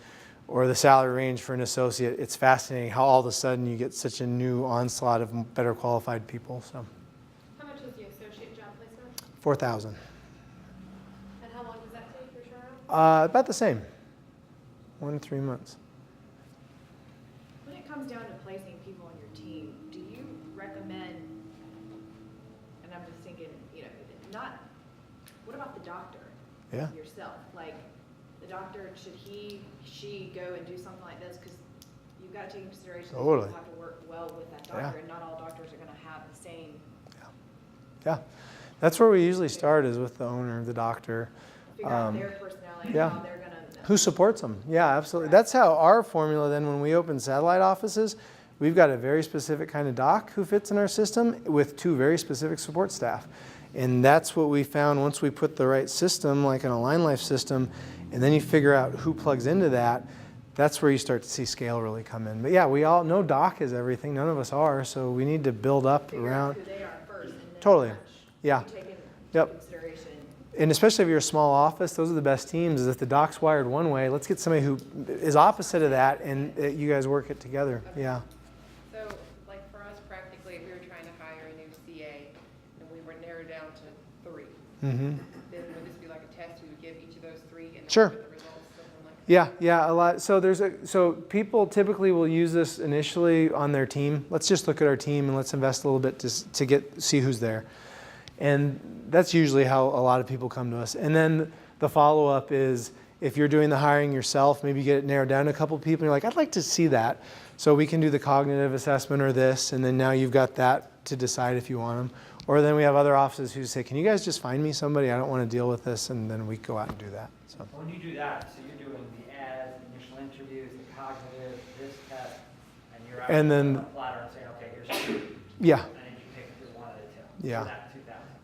or the salary range for an associate, it's fascinating how all of a sudden you get such a new onslaught of better qualified people. So How much is the associate job placement? 4,000. And how long does that take for turnaround? About the same, 1 to 3 months. When it comes down to placing people on your team, do you recommend, and I'm just thinking, what about the doctor? Yeah. Yourself, like the doctor, she go and do something like this? Because you've got to take into consideration that Totally. you have to work well with that doctor, and not all doctors are going to have the same. Yeah, that's where we usually start, is with the owner, the doctor. Figure out their personality, yeah. and how they're going to. Who supports them? Yeah, absolutely. That's how our formula then, when we open satellite offices, we've got a very specific kind of doc who fits in our system with 2 very specific support staff. And that's what we found once we put the right system, like an AlignLife system, and then you figure out who plugs into that, that's where you start to see scale really come in. But yeah, no doc is everything. None of us are. So we need to build up Figure around. out who they are first, and then Totally. match. Yeah. You take into Yep. consideration. And especially if you're a small office, those are the best teams. Is if the doc's wired one way, let's get somebody who is opposite of that, and you guys work it together. Yeah. So, like for us, practically, if we were trying to hire a new CA, and we were narrowed down to 3, Mm-hmm. then would this be like a test we would give each of those 3? And then Sure. look at the results, something like Yeah, a lot. So people typically will use this initially on their team. Let's just look at our team and let's invest a little bit to see who's there. And that's usually how a lot of people come to us. And then the follow-up is if you're doing the hiring yourself, maybe you get it narrowed down to a couple people and you're like, I'd like to see that. So we can do the cognitive assessment or this, and then now you've got that to decide if you want them. Or then we have other offices who say, can you guys just find me somebody? I don't want to deal with this. And then we go out and do that. So When you do that, so you're doing the ads, the initial interviews, the cognitive, this test, and you're out And on then- the platter and saying, okay, here's two. yeah. And then you pick just one of the two. Yeah. So that's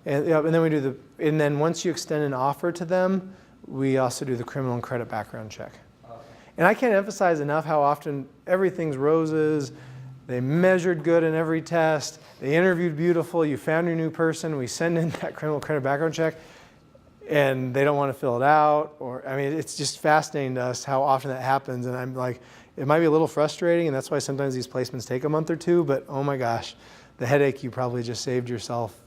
2,000. And then we do and then once you extend an offer to them, we also do the criminal and credit background check. Okay. And I can't emphasize enough how often everything's roses. They measured good in every test. They interviewed beautiful. You found your new person. We send in that criminal credit background check, and they don't want to fill it out. Or I mean, it's just fascinating to us how often that happens. And I'm like, it might be a little frustrating, and that's why sometimes these placements take a month or two. But oh my gosh, the headache you probably just saved yourself.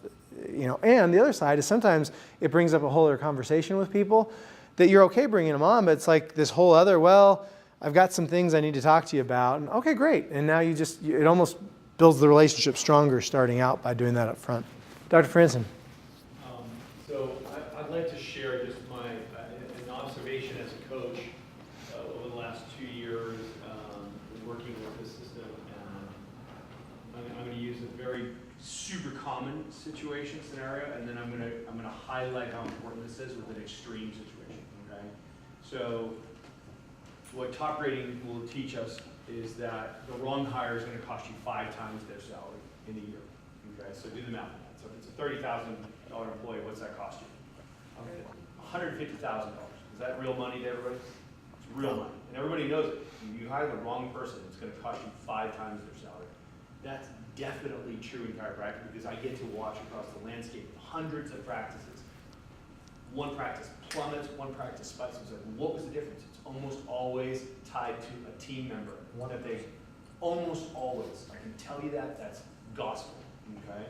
And the other side is sometimes it brings up a whole other conversation with people that you're okay bringing them on, but it's like this whole other, well, I've got some things I need to talk to you about. And okay, great. And now it almost builds the relationship stronger starting out by doing that up front. Dr. Franson. So I'd like to share just an observation as a coach over the last 2 years working with this system. And I'm going to use a very super common situation scenario, and then I'm going to highlight how important this is with an extreme situation. Okay, so what top rating will teach us is that the wrong hire is going to cost you 5 times their salary in a year. Okay, so do the math on that. So if it's a $30,000 employee, what's that cost you? $150,000. Is that real money to everybody? It's real money, and everybody knows it. You hire the wrong person, it's going to cost you 5 times their salary. That's definitely true in chiropractic because I get to watch across the landscape hundreds of practices. One practice plummets, one practice spikes. It's like, what was the difference? It's almost always tied to a team member. That they almost always. I can tell you that. That's gospel. Okay.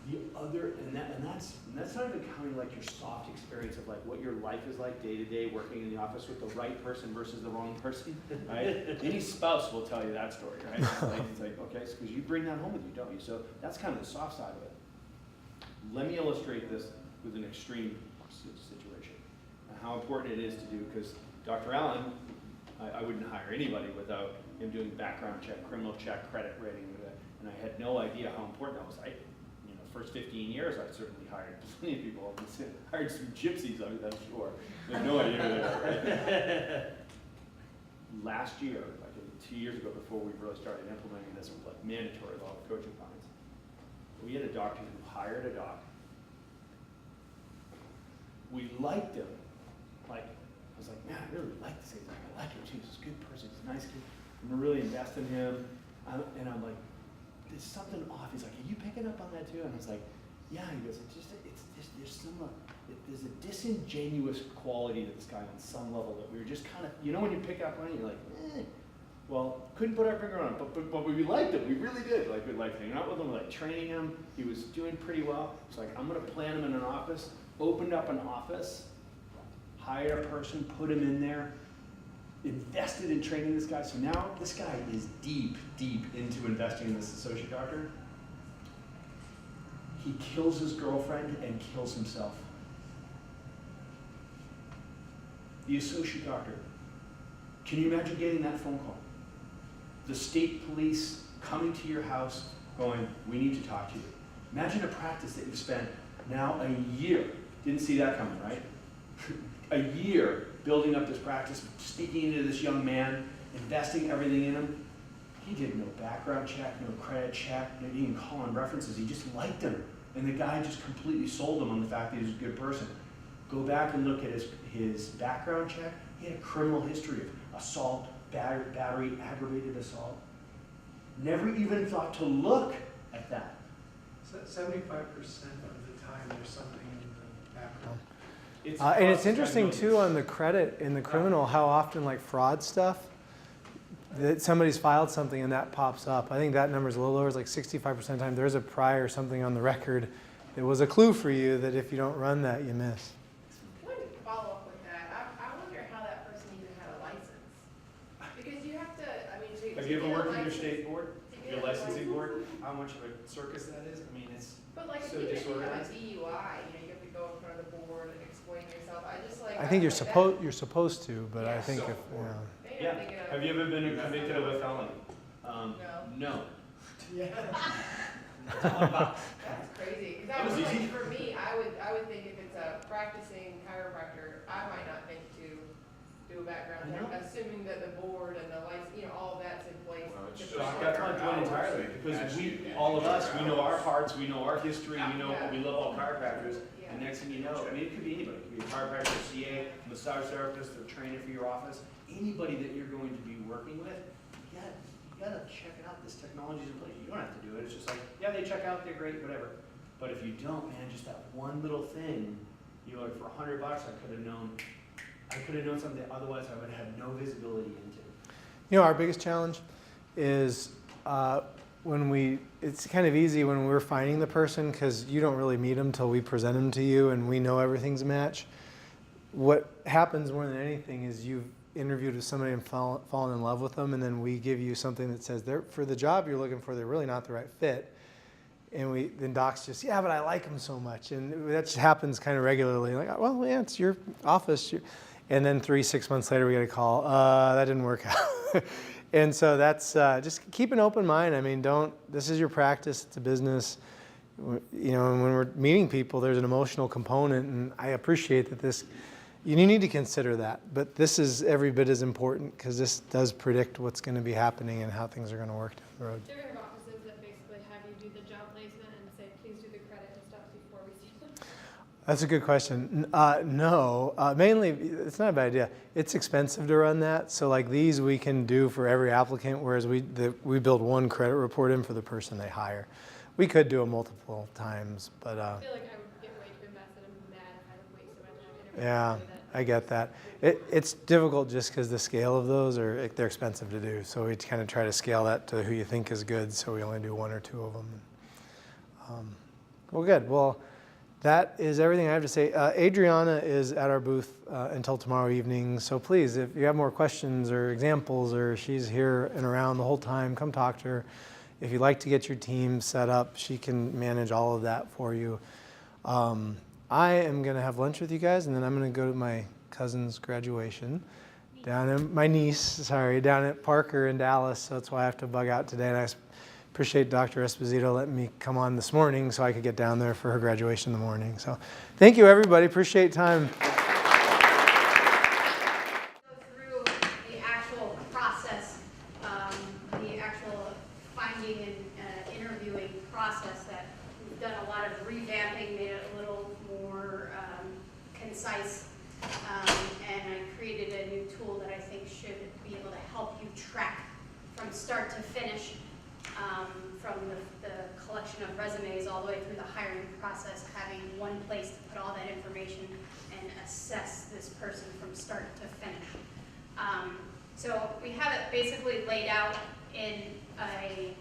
The other, and that's not even counting like your soft experience of like what your life is like day to day working in the office with the right person versus the wrong person, right? Any spouse will tell you that story, right? It's like okay, because you bring that home with you, don't you? So that's kind of the soft side of it. Let me illustrate this with an extreme situation. And how important it is to do, because Dr. Allen, I wouldn't hire anybody without him doing background check, criminal check, credit rating, and I had no idea how important that was. First 15 years, I certainly hired plenty of people. I hired some gypsies, I'm sure. I have no idea who they are, right? Last year, like 2 years ago, before we really started implementing this like mandatory law of coaching clients, we had a doctor who hired a doc. We liked him. Like, I was like, man, I really like this guy. I like him too. He's a good person. He's a nice kid. I'm gonna really invest in him. And I'm like, there's something off. He's like, are you picking up on that too? And I was like, yeah. He goes, there's a disingenuous quality to this guy on some level that we were just kind of, when you pick up on it, you're like, well, couldn't put our finger on it, but we liked him. We really did. Like, we liked hanging out with him, like training him. He was doing pretty well. It's like, I'm gonna plant him in an office. Opened up an office, hired a person, put him in there. Invested in training this guy, so now this guy is deep into investing in this associate doctor. He kills his girlfriend and kills himself. The associate doctor. Can you imagine getting that phone call? The state police coming to your house going, we need to talk to you. Imagine a practice that you've spent now a year. Didn't see that coming, right? A year building up this practice, speaking into this young man, investing everything in him. He did no background check, no credit check, didn't even call on references. He just liked him. And the guy just completely sold him on the fact that he was a good person. Go back and look at his background check. He had a criminal history of assault, battery, aggravated assault. Never even thought to look at that. So 75% of the time there's something in the background. And it's interesting too on the credit in the criminal how often like fraud stuff that somebody's filed something and that pops up. I think that number is a little lower. It's like 65% of the time there's a prior something on the record that was a clue for you that if you don't run that you miss. One follow up with that. I wonder how that you ever worked with your state board, your licensing board? How much of a circus that is? I mean, it's But like, so even if you have a disorganized. DUI, you have to go in front of the board and explain yourself. I just like. I think you're like that. supposed to, but I Yeah. think if, Maybe I'm Yeah. thinking of- Have you ever been convicted of a felony? No. That's crazy, That was because easy. for me, I would think if it's a practicing chiropractor, I might not think to do a background I check, assuming that the board and the license, all of that's in place. Well, it's to just push That's it. my point entirely, because all of us, we know our parts, we know our history, we know, we love all chiropractors. Yeah. And next thing you know, I mean, it could be anybody, it could be a chiropractor, CA, massage therapist, a trainer for your office, anybody that you're going to be working with, you gotta check it out, this technology's in place, you don't have to do it, it's just like, yeah, they check out, they're great, whatever. But if you don't, man, just that one little thing, you're like, for $100, I could have known something otherwise I would have no visibility into. you know, our biggest challenge is it's kind of easy when we're finding the person because you don't really meet them till we present them to you and we know everything's a match. What happens more than anything is you've interviewed with somebody and fallen in love with them, and then we give you something that says they're for the job you're looking for, they're really not the right fit. And then docs just, yeah, but I like them so much. And that just happens kind of regularly. Like, well, yeah, it's your office. And then 6 months later, we get a call. That didn't work out. And so that's, just keep an open mind. I mean, this is your practice. It's a business. You know, and when we're meeting people, there's an emotional component. And I appreciate that you need to consider that. But this is every bit as important because this does predict what's going to be happening and how things are going to work down the road. Do you have offices that basically have you do the job placement and say, please do the credit and stuff before we see them? That's a good question. No, mainly it's not a bad idea. It's expensive to run that. So like these we can do for every applicant, whereas we build one credit report in for the person they hire. We could do it multiple times, but I feel like I would get way too invested. I'm mad if I would waste so much energy. yeah, I get that. It's difficult just because the scale of those they're expensive to do. So we kind of try to scale that to who you think is good. So we only do one or two of them. Well, good. Well, that is everything I have to say. Adriana is at our booth until tomorrow evening. So please, if you have more questions or examples, or she's here and around the whole time, come talk to her. If you'd like to get your team set up, she can manage all of that for you. I am going to have lunch with you guys, and then I'm going to go to my cousin's graduation down at Parker in Dallas. So that's why I have to bug out today. And I appreciate Dr. Esposito letting me come on this morning so I could get down there for her graduation in the morning. So thank you, everybody. Appreciate time. Go through the actual process, the actual finding and interviewing process that we've done a lot of revamping, made it a little more concise, and I created a new tool that I think should be able to help you track from start to finish, from the collection of resumes all the way through the hiring process, having one place to put all that information and assess this person from start to finish. So we have it basically laid out in a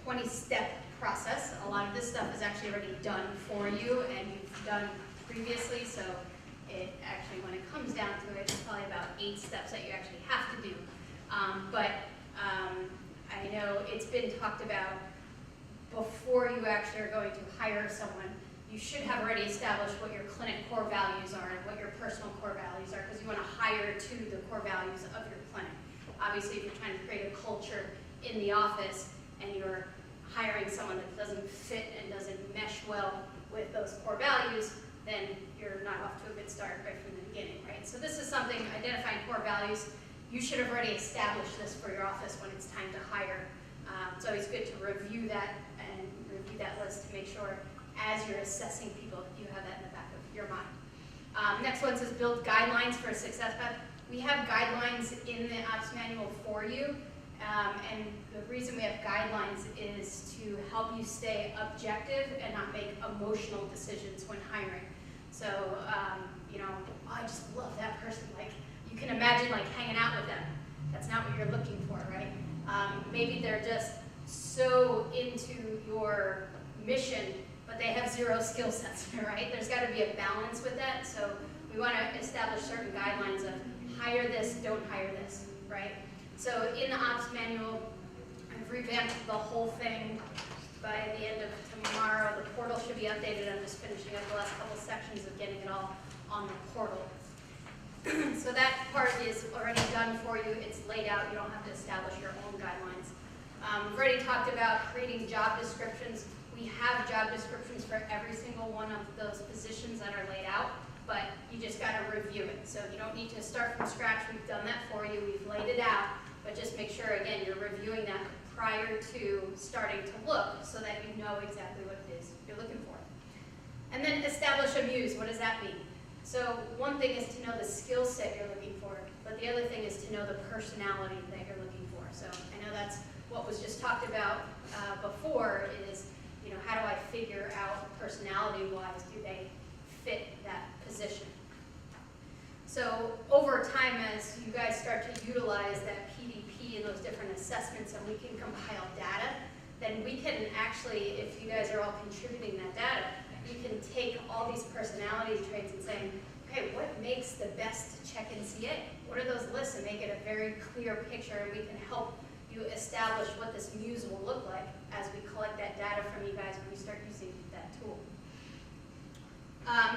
20-step process. A lot of this stuff is actually already done for you and you've done previously, so it actually, when it comes down to it, it's probably about 8 steps that you actually have to do. I know it's been talked about before you actually are going to hire someone, you should have already established what your clinic core values are and what your personal core values are, because you want to hire to the core values of your clinic. Obviously, if you're trying to create a culture in the office and you're hiring someone that doesn't fit and doesn't mesh well with those core values, then you're not off to a good start right from the beginning, right? So this is something, identifying core values. You should have already established this for your office when it's time to hire. It's always good to review that and review that list to make sure as you're assessing people, you have that in the back of your mind. Next one says build guidelines for a success path. We have guidelines in the ops manual for you. And the reason we have guidelines is to help you stay objective and not make emotional decisions when hiring. So, I just love that person. Like, you can imagine like hanging out with them. That's not what you're looking for, right? Maybe they're just so into your mission, but they have 0 skill sets, right? There's got to be a balance with that. So we want to establish certain guidelines of hire this, don't hire this, right? So in the ops manual, I've revamped the whole thing. By the end of tomorrow, the portal should be updated. I'm just finishing up the last couple sections of getting it all on the portal. So that part is already done for you. It's laid out. You don't have to establish your own guidelines. We've already talked about creating job descriptions. We have job descriptions for every single one of those positions that are laid out, but you just got to review it. So you don't need to start from scratch. We've done that for you. We've laid it out, but just make sure, again, you're reviewing that prior to starting to look so that you know exactly what it is you're looking for. And then establish a muse. What does that mean? So one thing is to know the skill set you're looking for, but the other thing is to know the personality that you're looking for. So I know that's what was just talked about before is, you know, how do I figure out personality-wise, do they fit that position? So over time, as you guys start to utilize that PDP and those different assessments and we can compile data, then we can actually, if you guys are all contributing that data, you can take all these personality traits and say, okay, what makes the best check-in CA? What are those lists, and make it a very clear picture, and we can help you establish what this muse will look like as we collect that data from you guys when we start using that tool.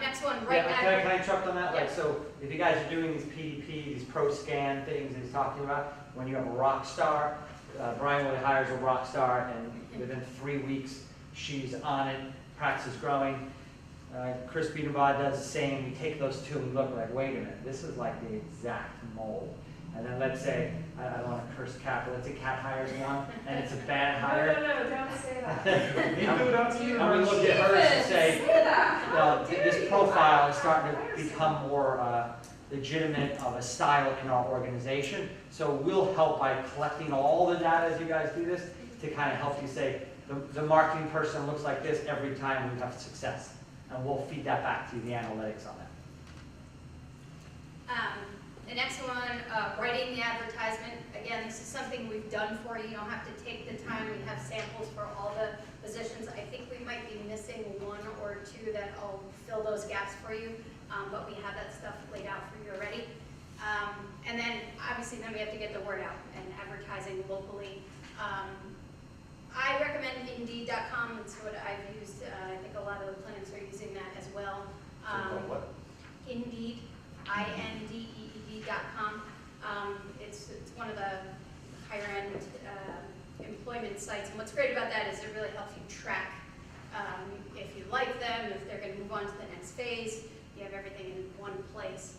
Next one, right now. Can I interrupt on that? Yeah. Like, so if you guys are doing these PDP, these pro scan things that he's talking about, when you have a rock star, Brian Wood hires a rock star, and within 3 weeks, she's on it, practice is growing. Chris Biedenbach does the same. We take those two and look like, wait a minute, this is like the exact mold. And then let's say, I don't want to curse Kat, but let's say Kat hires one, and it's a bad hire. No, don't say that. And we look at hers and say, well, this profile is starting to become more legitimate of a style in our organization. So we'll help by collecting all the data as you guys do this to kind of help you say, the marketing person looks like this every time we have success. And we'll feed that back to you, the analytics on that. The next one, writing the advertisement. Again, this is something we've done for you. You don't have to take the time. We have samples for all the positions. I think we might be missing one or two that I'll fill those gaps for you, but we have that stuff laid out for you already. And then, obviously, then we have to get the word out and advertising locally. I recommend Indeed.com. It's what I've used. I think a lot of the clinics are using that as well. What? Indeed, INDEED.com. It's one of the higher end employment sites. And what's great about that is it really helps you track if you like them, if they're going to move on to the next phase. You have everything in one place.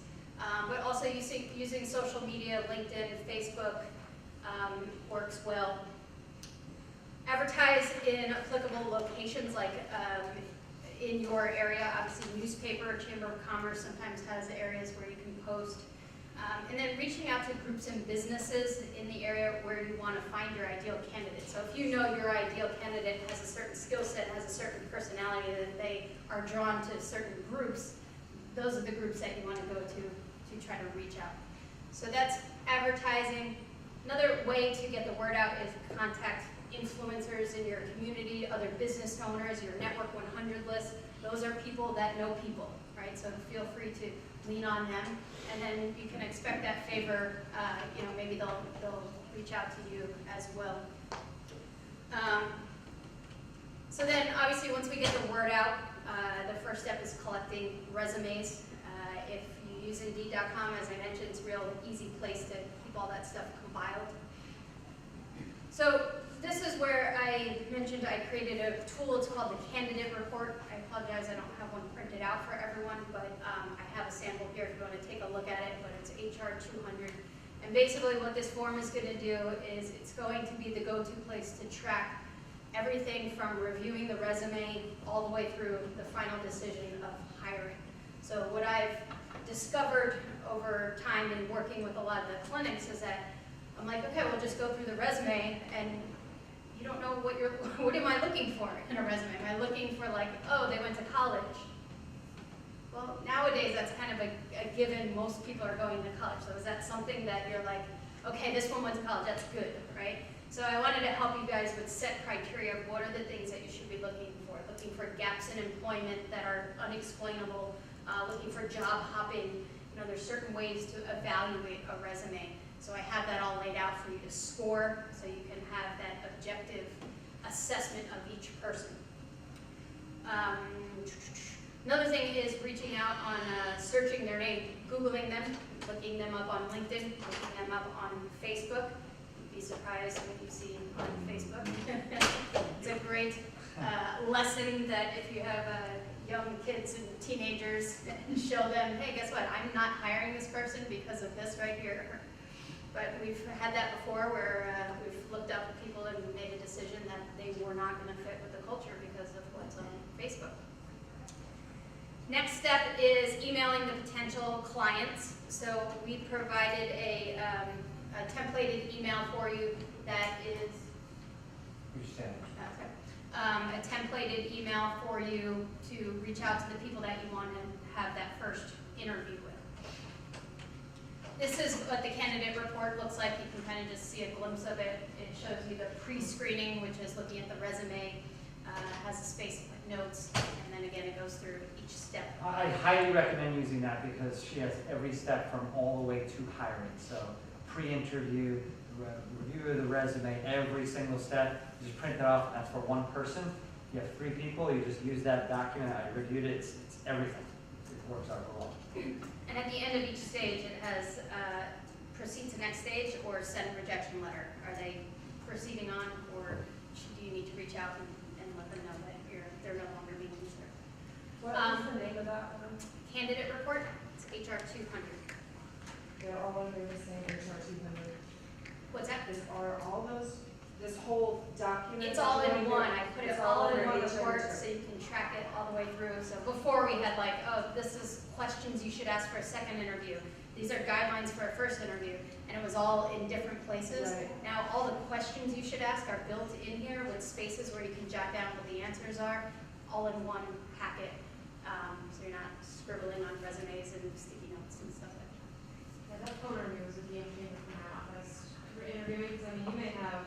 But also using social media, LinkedIn, Facebook works well. Advertise in applicable locations like in your area. Obviously, newspaper, Chamber of Commerce sometimes has areas where you can post. And then reaching out to groups and businesses in the area where you want to find your ideal candidate. So if you know your ideal candidate has a certain skill set, has a certain personality, that they are drawn to certain groups, those are the groups that you want to go to try to reach out. So that's advertising. Another way to get the word out is contact influencers in your community, other business owners, your Network 100 list. Those are people that know people, right? So feel free to lean on them, and then you can expect that favor. You know, maybe they'll reach out to you as well. So then, obviously, once we get the word out, the first step is collecting resumes. If you use Indeed.com, as I mentioned, it's a real easy place to keep all that stuff compiled. So this is where I mentioned I created a tool. It's called the Candidate Report. I apologize, I don't have one printed out for everyone, but I have a sample here if you want to take a look at it, but it's HR 200. And basically what this form is going to do is it's going to be the go-to place to track everything from reviewing the resume all the way through the final decision of hiring. So what I've discovered over time in working with a lot of the clinics is that I'm like, okay, we'll just go through the resume, and you don't know what am I looking for in a resume? Am I looking for like, oh, they went to college? Well, nowadays that's kind of a given. Most people are going to college. So is that something that you're like, okay, this one went to college, that's good, right? So I wanted to help you guys with set criteria. What are the things that you should be looking for? Looking for gaps in employment that are unexplainable, looking for job hopping. You know, there's certain ways to evaluate a resume. So I have that all laid out for you to score, so you can have that objective assessment of each person. Another thing is reaching out on searching their name, Googling them, looking them up on LinkedIn, looking them up on Facebook. You'd be surprised what you see on Facebook. It's a great lesson that if you have young kids and teenagers, show them, hey, guess what? I'm not hiring this person because of this right here. But we've had that before where we've looked up people and made a decision that they were not going to fit with the culture because of what's on Facebook. Next step is emailing the potential clients. So we provided a templated email for you that is a templated email for you to reach out to the people that you want to have that first interview with. This is what the candidate report looks like. You can kind of just see a glimpse of it. It shows you the pre-screening, which is looking at the resume, has a space to put notes, and then again it goes through each step. I highly recommend using that because she has every step from all the way to hiring. So pre-interview, review of the resume, every single step. You just print it off. That's for one person. You have 3 people. You just use that document. I reviewed it. It's everything. It works out for all. And at the end of each stage, it has proceed to next stage or send rejection letter. Are they proceeding on, or do you need to reach out and let them know that they're no longer being considered? What is the name of that one? Candidate report. It's HR 200. They're all under the same HR 200. What's that? Are all those, this whole document? It's all in one. I put it It's all in under one HR report 200. so you can track it all the way through. So before we had like, oh, this is questions you should ask for a second interview. These are guidelines for a first interview. And it was all in different places. Right. Now all the questions you should ask are built in here with spaces where you can jot down what the answers are, all in one packet. So you're not scribbling on resumes and sticky notes and stuff like that. Yeah, that phone interview was a game changer for my office for interviewing, because I mean, you may have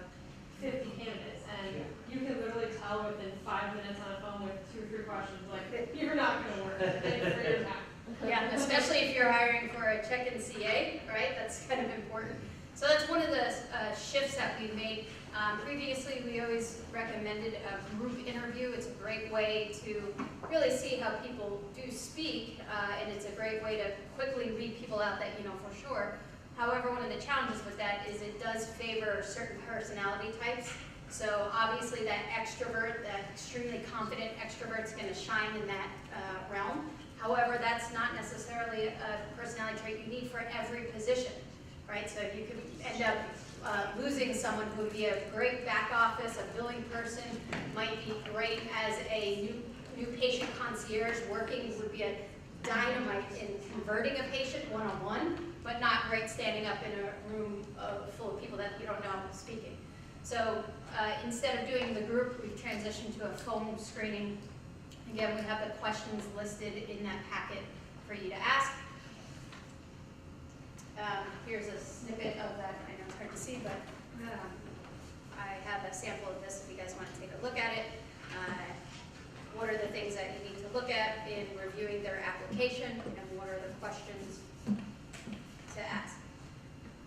50 candidates, and you can literally tell within 5 minutes on a phone with 2 or 3 questions, like, you're not going to work. Thanks for your time. Yeah, especially if you're hiring for a check-in CA, right? That's kind of important. So that's one of the shifts that we made. Previously, we always recommended a group interview. It's a great way to really see how people do speak, and it's a great way to quickly read people out that you know for sure. However, one of the challenges with that is it does favor certain personality types. So obviously that extrovert, that extremely confident extrovert is going to shine in that realm. However, that's not necessarily a personality trait you need for every position, right? So you could end up losing someone who would be a great back office, a billing person, might be great as a new patient concierge, working would be a dynamite in converting a patient one-on-one, but not great standing up in a room full of people that you don't know speaking. So instead of doing the group, we've transitioned to a phone screening. Again, we have the questions listed in that packet for you to ask. Here's a snippet of that. I know it's hard to see, but I have a sample of this if you guys want to take a look at it. What are the things that you need to look at in reviewing their application, and what are the questions to ask?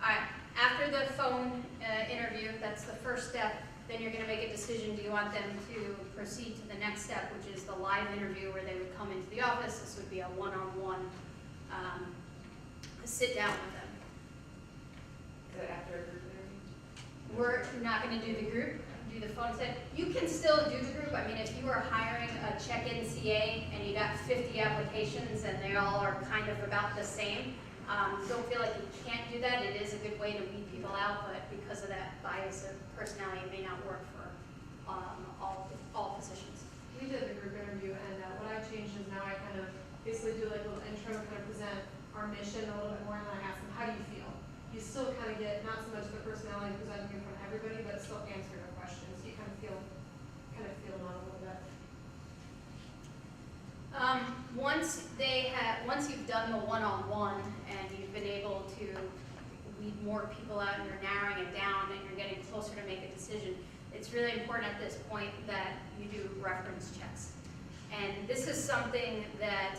All right, after the phone interview, that's the first step. Then you're going to make a decision. Do you want them to proceed to the next step, which is the live interview where they would come into the office? This would be a one-on-one sit down with them. Is it after a group interview? We're not going to do the group, do the phone set. You can still do the group. I mean, if you are hiring a check-in CA and you got 50 applications and they all are kind of about the same, don't feel like you can't do that. It is a good way to weed people out, but because of that bias of personality, it may not work for all positions. We did the group interview, and what I changed is now I kind of basically do like a little intro, kind of present our mission a little bit more, and then I ask them, how do you feel? You still kind of get not so much the personality presenting in front of everybody, but still answering the questions. You kind of feel them out a little bit. Once you've done the one-on-one and you've been able to weed more people out and you're narrowing it down and you're getting closer to make a decision, it's really important at this point that you do reference checks. And this is something that,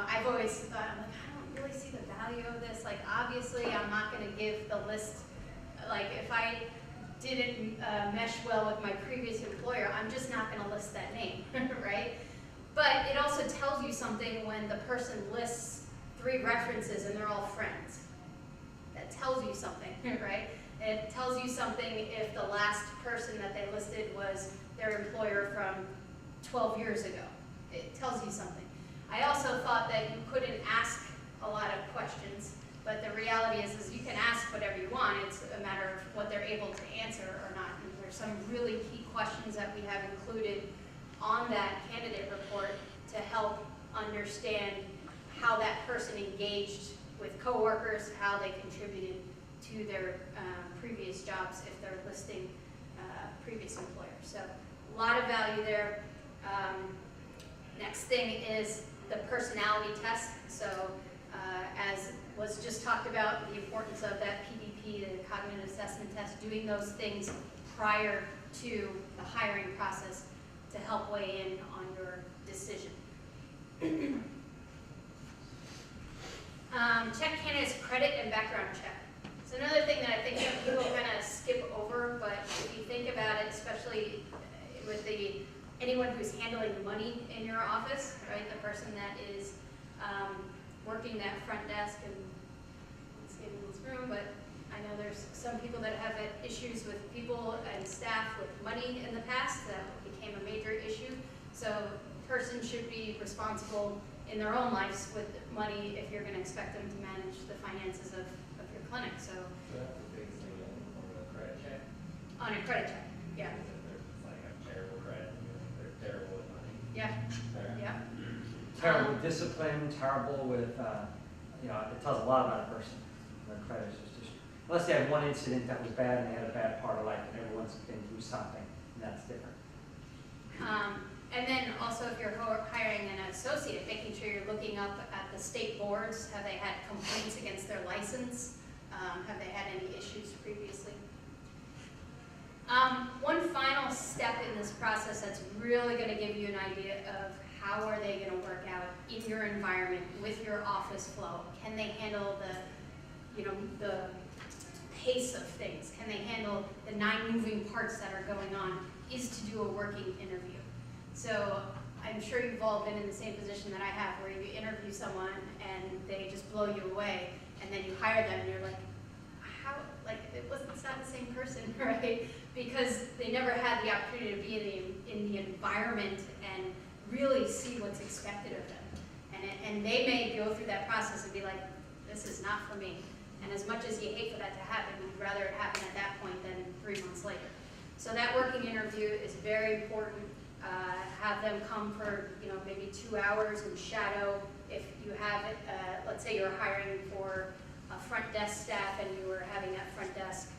I've always thought, I'm like, I don't really see the value of this. Like, obviously, I'm not gonna give the list, like, if I didn't mesh well with my previous employer, I'm just not gonna list that name, right? But it also tells you something when the person lists 3 references and they're all friends. That tells you something, right? It tells you something if the last person that they listed was their employer from 12 years ago. It tells you something. I also thought that you couldn't ask a lot of questions, but the reality is you can ask whatever you want. It's a matter of what they're able to answer or not. And there's some really key questions that we have included on that candidate report to help understand how that person engaged with coworkers, how they contributed to their previous jobs if they're listing previous employers. So a lot of value there. Next thing is the personality test. So as was just talked about, the importance of that PDP, the cognitive assessment test, doing those things prior to the hiring process to help weigh in on your decision. Check candidates' credit and background check. It's another thing that I think some people kind of skip over, but if you think about it, especially with anyone who's handling money in your office, right? The person that is working that front desk, and let's get in this room, but I know there's some people that have had issues with people and staff with money in the past that became a major issue. So a person should be responsible in their own lives with money if you're going to expect them to manage the finances of your clinic. So that's the biggest thing on a credit check. On a credit check, yeah. It's like a terrible credit. They're terrible with money. Yeah. Yeah. Terrible with discipline, terrible with, it tells a lot about a person. The credit is just, unless they have one incident that was bad and they had a bad part of life and everyone's been through something, and that's different. And then also if you're hiring an associate, making sure you're looking up at the state boards. Have they had complaints against their license? Have they had any issues previously? One final step in this process that's really going to give you an idea of how are they going to work out in your environment with your office flow. Can they handle the pace of things? Can they handle the 9 moving parts that are going on? Is to do a working interview. So I'm sure you've all been in the same position that I have, where you interview someone and they just blow you away, and then you hire them and you're like, how, like, it's not the same person, right? Because they never had the opportunity to be in the environment and really see what's expected of them. And they may go through that process and be like, this is not for me. And as much as you hate for that to happen, you'd rather it happen at that point than 3 months later. So that working interview is very important. Have them come for maybe 2 hours and shadow. If you have it, let's say you're hiring for a front desk staff and you were having that front desk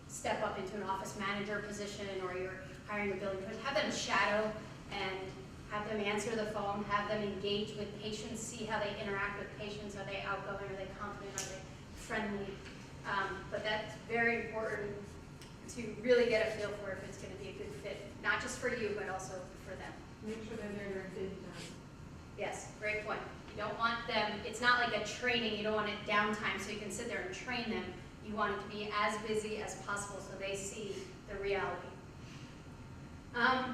step up into an office manager position, or you're hiring a building coach, have them shadow and have them answer the phone, have them engage with patients, see how they interact with patients. Are they outgoing? Are they confident? Are they friendly? But that's very important to really get a feel for if it's going to be a good fit, not just for you, but also for them. Make sure they're there during busy time. Yes, great point. You don't want them, it's not like a training, you don't want it downtime so you can sit there and train them. You want it to be as busy as possible so they see the reality.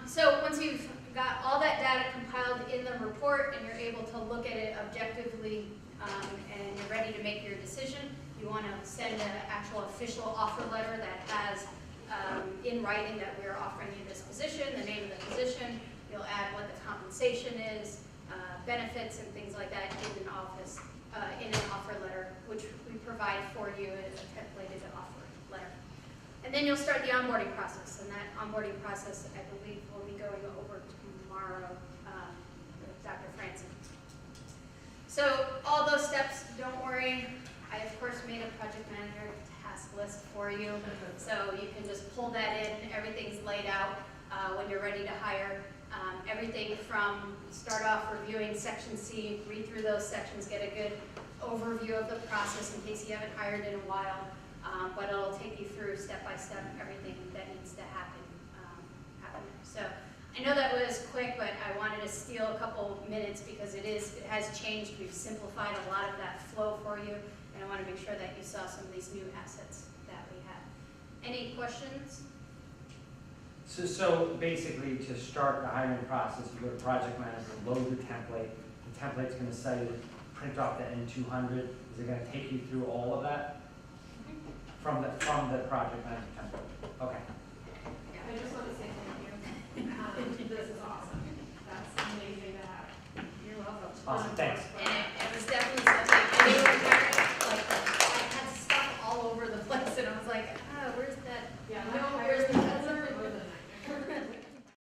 So once you've got all that data compiled in the report and you're able to look at it objectively and you're ready to make your decision, you want to send an actual official offer letter that has in writing that we're offering you this position, the name of the position. You'll add what the compensation is, benefits and things like that in an offer letter, which we provide for you as a templated offer letter. And then you'll start the onboarding process, and that onboarding process, I believe, will be going over tomorrow with Dr. Franson. So all those steps, don't worry. I, of course, made a project manager task list for you, so you can just pull that in. Everything's laid out when you're ready to hire. Everything from start off reviewing Section C, read through those sections, get a good overview of the process in case you haven't hired in a while, but it'll take you through step by step everything that needs to happen. So I know that was quick, but I wanted to steal a couple minutes because it has changed. We've simplified a lot of that flow for you, and I want to make sure that you saw some of these new assets that we have. Any questions? So basically, to start the hiring process, you go to project manager, load the template. The template's going to say, print off the N200. Is it going to take you through all of that from the project manager template? Okay. I just want to say thank you. This is awesome. That's amazing to have. You're welcome. Awesome. Thanks.